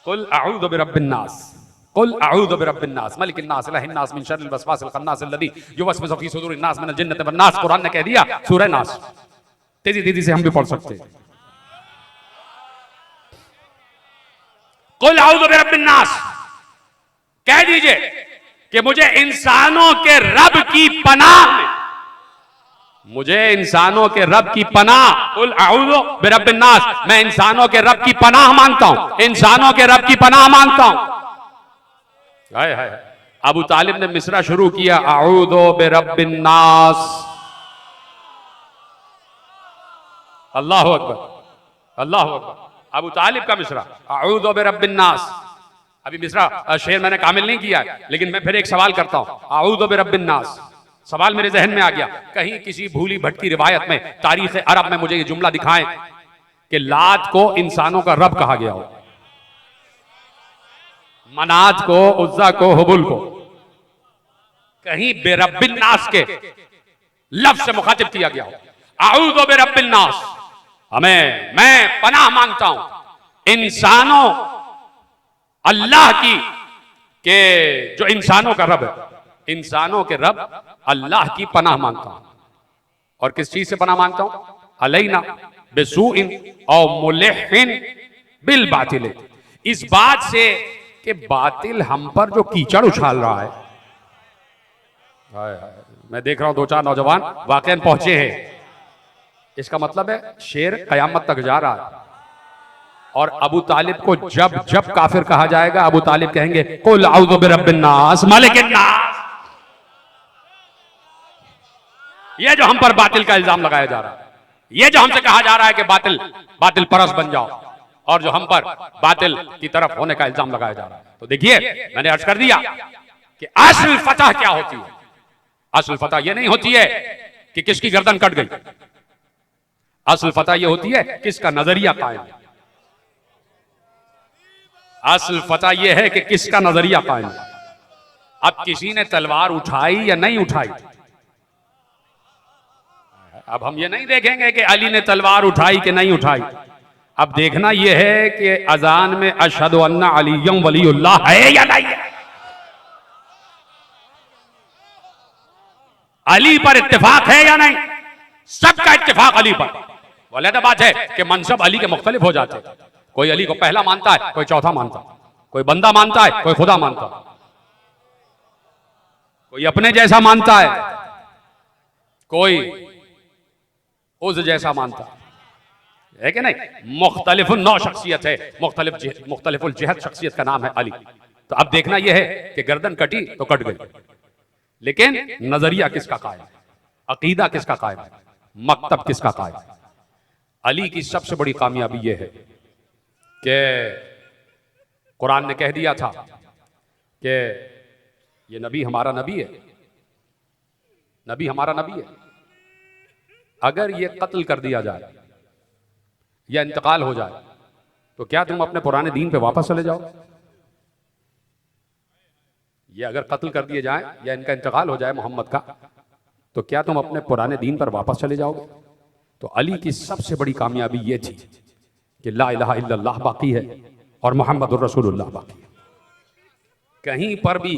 कुल अऊज़ु बिरब्बिन नास, कुल अऊज़ु बिरब्बिन नास मलिकिन नास इलाहिन नास मिन शर्रिल वसवासिल खन्नास अल्लज़ी युवस्विसु फी सुदूरिन नास मिनल जिन्नति वन नास। कुरान ने कह दिया सूरह नास, तेजी तेजी से हम भी पढ़ सकते हैं। कुल अऊज़ु बिरब्बिन नास, कह दीजिए कि मुझे इंसानों के रब की पनाह में, मुझे इंसानों के रब की पनाह, कुल अऊज़ु बिरब्बिन नास, मैं इंसानों के रब की पनाह मांगता हूं, इंसानों के रब की पनाह मांगता हूं। हाय हाय, अबू तालिब ने मिसरा शुरू किया अऊज़ु बिरब्बिन नास। अल्लाहु अकबर, अल्लाह अकबर। अबू तालिब का मिसरा, अऊज़ु बिरब्बिन नास। अभी मिसरा शेर मैंने कामिल नहीं किया है, लेकिन मैं फिर एक सवाल करता हूं, अऊज़ु बिरब्बिन नास। सवाल मेरे जहन में आ गया, कहीं किसी भूली भटकी रिवायत में तारीख अरब में मुझे ये जुमला दिखाएं कि लात को इंसानों का रब कहा गया हो, मनात को, उज्जा को, हुबुल को कहीं बेरब्बिन नास के लफ्ज से मुखातिब किया गया हो। अऊज़ु बिरब्बिन नास, मैं पनाह मांगता हूं इंसानों अल्लाह की, के जो इंसानों का रब है, इंसानों के रब अल्लाह की पनाह मांगता हूं। और किस चीज से पनाह मांगता हूं? अलैना बिसूइन औ मुलहिन बिल बातिल, इस बात से कि बातिल हम पर जो कीचड़ उछाल रहा है। मैं देख रहा हूं 2-4 नौजवान वाकईन पहुंचे हैं। इसका मतलब है शेर कयामत तक जा रहा है, और अबू तालिब को जब जब काफिर कहा जाएगा, अबू तालिब कहेंगे कुल अऊज़ु बिरब्बिन नास मालिकिन नास। ये जो हम पर बातिल का इल्जाम लगाया जा रहा है, ये जो हमसे कहा जा रहा है कि बातिल परस बन जाओ, और जो हम पर बातिल की तरफ होने का इल्जाम लगाया जा रहा है, तो देखिए मैंने अर्ज कर दिया कि असल फतह क्या होती है। असल फतह यह नहीं होती है कि किसकी गर्दन कट गई, असल फतह यह होती है किसका नजरिया कायम है। असल फतह यह है कि किसका नजरिया कायम है। अब किसी ने तलवार उठाई या नहीं उठाई, अब हम ये नहीं देखेंगे कि अली ने तलवार उठाई कि नहीं उठाई। अब देखना यह है कि अजान में अशहदु अन्ना अलिय्युम वलीउल्लाह है या नहीं है। अली पर इत्तेफाक है या नहीं, सबका इत्तेफाक अली पर। वलीदा बात है कि मनसब अली के मुख्तलिफ हो जाते हैं। कोई अली को पहला मानता है, कोई चौथा मानता है, कोई बंदा मानता है, कोई खुदा मानता है, कोई अपने जैसा मानता है, कोई उस जैसा मानता है कि नहीं। मुख्तलिफ नौ शख्सियत है, मुख्तलिफुल जिहत शख्सियत का नाम है अली। तो अब देखना यह है कि गर्दन कटी तो कट गई, लेकिन नजरिया किसका कायम है, अकीदा किसका कायम है, मकतब किसका कायम है। अली की सबसे बड़ी कामयाबी यह है कि कुरान ने कह दिया था कि ये नबी हमारा नबी है, नबी हमारा नबी है। अगर ये कत्ल कर दिया जाए या इंतकाल हो जाए तो क्या तुम अपने पुराने दीन पे वापस चले जाओ? ये अगर कत्ल कर दिए जाए या इनका इंतकाल हो जाए मोहम्मद का, तो क्या तुम अपने पुराने दीन पर वापस चले जाओगे? तो अली की सबसे बड़ी कामयाबी ये थी कि ला इलाहा इल्लल्लाह बाकी है और मोहम्मदुर रसूलुल्लाह बाकी है। कहीं पर भी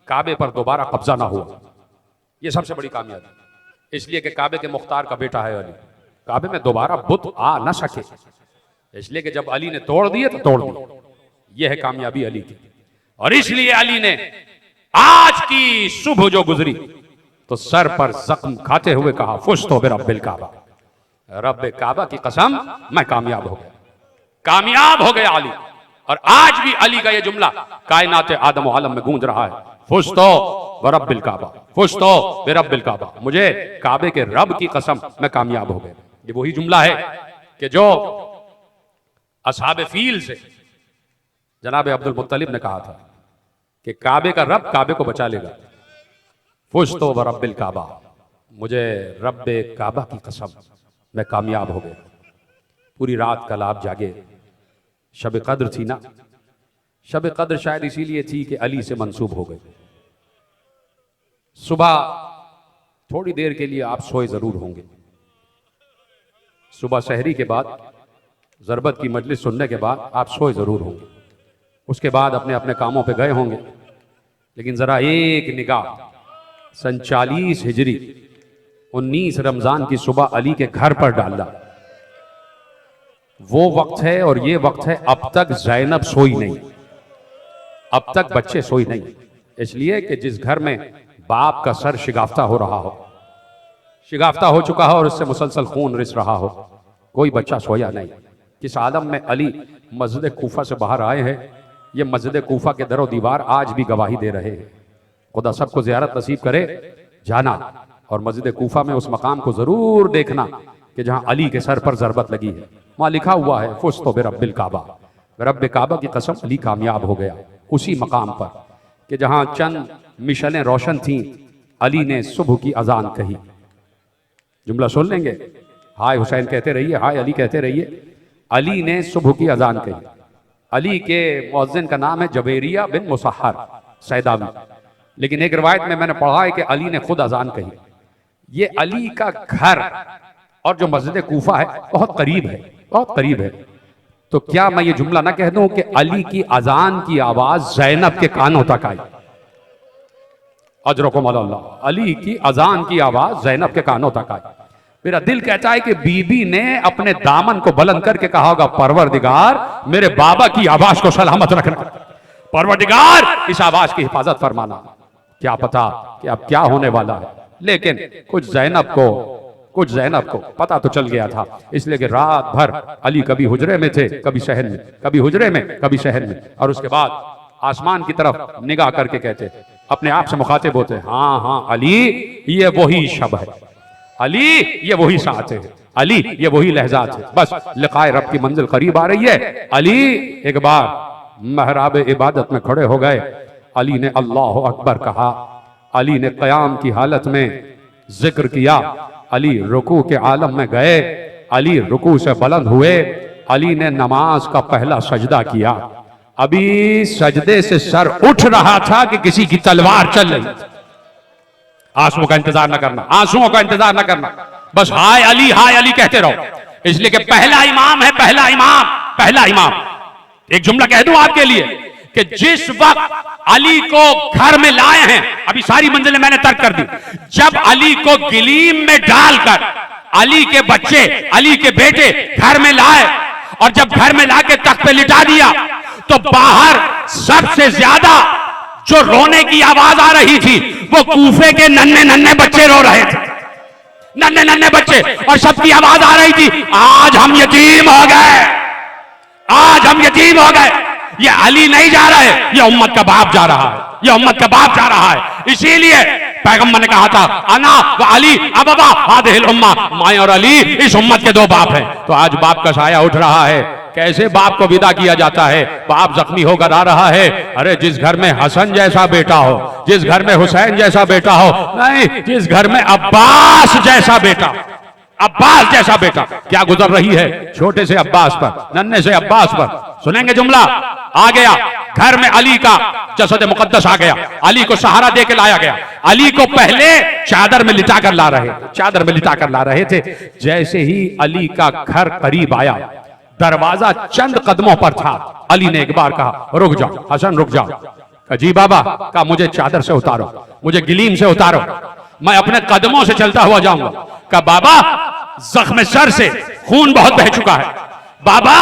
काबे पर दोबारा कब्जा ना हुआ, ये सबसे बड़ी कामयाबी। इसलिए कि काबे के मुख्तार का बेटा है अली, काबे में दोबारा बुत आ ना सके, इसलिए कि जब अली ने तोड़ दिए तो तोड़ दिए। यह है कामयाबी अली की। और इसलिए अली ने आज की सुबह जो गुजरी तो सर पर जख्म खाते हुए कहा फुस्तु बिरब्बिल काबा, रब्बे काबा की कसम मैं कामयाब हो गया, कामयाब हो गया अली। और आज भी अली का यह जुमला कायनात आदम आलम में गूंज रहा है, फुस्तु बिरब्बिल काबा, फुस्तु बिरब्बिल काबा, मुझे काबे के रब की कसम मैं कामयाब हो गया। ये वही जुमला है कि जो असहाबे फील से जनाब अब्दुल मुत्तलिब ने कहा था कि काबे का रब काबे को बचा लेगा। फुस्तु बिरब्बिल काबा, मुझे रब्बे काबा की कसम मैं कामयाब हो गया। पूरी रात कल आप जागे, शब कद्र थी ना, शब कद्र शायद इसीलिए थी कि अली से मंसूब हो गई। सुबह थोड़ी देर के लिए आप सोए जरूर होंगे, सुबह सहरी के बाद ज़रबत की मजलिस सुनने के बाद आप सोए जरूर होंगे, उसके बाद अपने अपने कामों पे गए होंगे। लेकिन जरा एक निगाह 47 हिजरी 19 रमजान की सुबह अली के घर पर डालना, वो वक्त है और ये वक्त है अब तक ज़ैनब सोई नहीं, अब तक बच्चे सोई नहीं। इसलिए कि जिस घर में बाप का सर शिगाफ्ता हो रहा हो, शिगाफ्ता हो चुका हो और उससे मुसलसल खून रिस रहा हो, कोई बच्चा सोया नहीं। किस आलम में अली मस्जिद कूफा से बाहर आए हैं, ये मस्जिद कूफा के दरो दीवार आज भी गवाही दे रहे हैं। खुदा सबको ज़ियारत नसीब करे जाना और मस्जिद कूफा में उस मकाम को ज़रूर देखना कि जहां अली के सर पर ज़रबत लगी है, वहां लिखा हुआ है फुज़्तु बिरब्बिल काबा, रब्बे काबा की कसम अली कामयाब हो गया। उसी मकाम पर कि जहां चंद मिशलें रोशन थीं, अली ने सुबह की अजान कही। जुमला सुन लेंगे, हाय हुसैन कहते रहिए, हाय अली कहते रहिए। अली ने सुबह की अजान कही। अली के मुअज्जिन का नाम है जबेरिया बिन मुसहर सैदावी, लेकिन एक रिवायत में मैंने पढ़ा है कि अली ने खुद अजान कही। ये अली का घर और जो मस्जिद कूफा है बहुत करीब है, बहुत करीब है। तो क्या मैं ये जुमला ना कह दूं कि अली की अजान की आवाज ज़ैनब के कानों तक आई? अजरकुम अल्लाह, अली की अजान की आवाज ज़ैनब के कानों तक आई। मेरा दिल कहता है कि बीबी ने अपने दामन को बुलंद करके कहा होगा, परवरदिगार मेरे बाबा की आवाज को सलामत रखना, परवरदिगार इस आवाज की हिफाजत फरमाना। क्या पता कि अब क्या होने वाला है, लेकिन कुछ ज़ैनब को पता तो चल गया था, इसलिए कि रात भर अली कभी हुजरे में थे, कभी शहर में, कभी हुजरे में, कभी शहर में। और उसके बाद आसमान की तरफ निगाह करके कहते, अपने आप से मुखातिब होते, हाँ हाँ अली ये वही शब है, अली ये वही साथ है, अली ये वही लहजात है। बस लिकाए रब की मंजिल करीब आ रही है। अली एक बार महराब इबादत में खड़े हो गए। अली ने अल्लाह अकबर कहा, अली ने क़याम की हालत में जिक्र किया, अली रुकू के आलम में गए, अली रुकू से बुलंद हुए, अली ने नमाज का पहला सजदा किया। अभी सजदे से सर उठ रहा था कि किसी की तलवार चल रही। आंसुओं का इंतजार न करना, आंसुओं का इंतजार न करना, बस हाय अली कहते रहो, इसलिए कि पहला इमाम है, पहला इमाम, पहला इमाम। एक जुमला कह दूं आपके लिए कि जिस वक्त अली को घर में लाए हैं, अभी सारी मंजिलें मैंने तर्क कर दी, जब अली को गिलीम में डालकर अली के बच्चे, अली के बेटे घर में लाए और जब घर में लाके तख्त पे लिटा दिया, तो बाहर सबसे ज्यादा जो रोने की आवाज आ रही थी वो कूफे के नन्हे नन्हे बच्चे रो रहे थे, नन्हे नन्हे बच्चे, और सबकी आवाज आ रही थी, आज हम यतीम हो गए, आज हम यतीम हो गए। ये अली नहीं जा रहा है, ये उम्मत का बाप जा रहा है, ये उम्मत का बाप जा रहा है। इसीलिए पैगंबर ने कहा था, अना व अली अबवा हादिहिल उम्मा, मैं और अली इस उम्मत के दो बाप हैं। तो आज बाप का साया उठ रहा है। कैसे बाप को विदा किया जाता है? बाप जख्मी होकर आ रहा है। अरे जिस घर में हसन जैसा बेटा हो, जिस घर में हुसैन जैसा बेटा हो, नहीं, जिस घर में अब्बास जैसा बेटा, अब्बास जैसा बेटा, क्या गुजर रही है छोटे से अब्बास पर, नन्हे से अब्बास पर। सुनेंगे जुमला, आ गया घर में अली का जसद मुकद्दस आ गया, अली को सहारा दे के लाया गया। अली को पहले चादर में लिटा कर ला रहे, चादर में लिटा कर ला रहे थे। जैसे ही अली का घर करीब आया, दरवाजा चंद कदमों पर था, अली ने एक बार कहा, रुक जाओ हसन, रुक जाओ। जी बाबा, कहा मुझे चादर से उतारो, मुझे गिलीम से उतारो, मैं अपने कदमों से चलता हुआ जाऊंगा। कहा बाबा, जख्म सर से खून बहुत बह चुका है, बाबा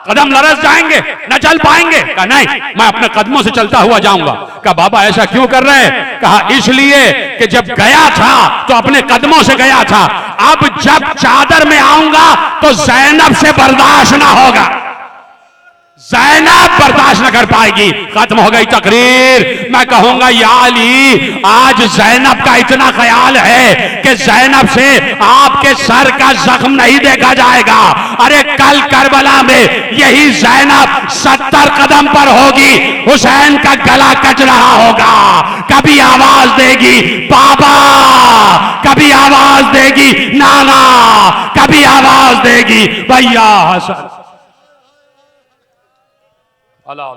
कदम लरस जाएंगे, न चल पाएंगे। कहा नहीं, मैं अपने कदमों से चलता हुआ जाऊंगा। कहा बाबा ऐसा क्यों कर रहे हैं? कहा इसलिए कि जब गया था तो अपने कदमों से गया था, अब जब चादर में आऊंगा तो ज़ैनब से बर्दाश्त ना होगा, ज़ैनब बर्दाश्त न कर पाएगी। खत्म हो गई तकरीर। मैं कहूंगा या अली, आज ज़ैनब का इतना ख्याल है कि ज़ैनब से आपके सर का जख्म नहीं देखा जाएगा। अरे कल करबला में यही ज़ैनब 70 कदम पर होगी, हुसैन का गला कट रहा होगा, कभी आवाज देगी बाबा, कभी आवाज देगी नाना, कभी आवाज देगी भैया हसन। अल्लाह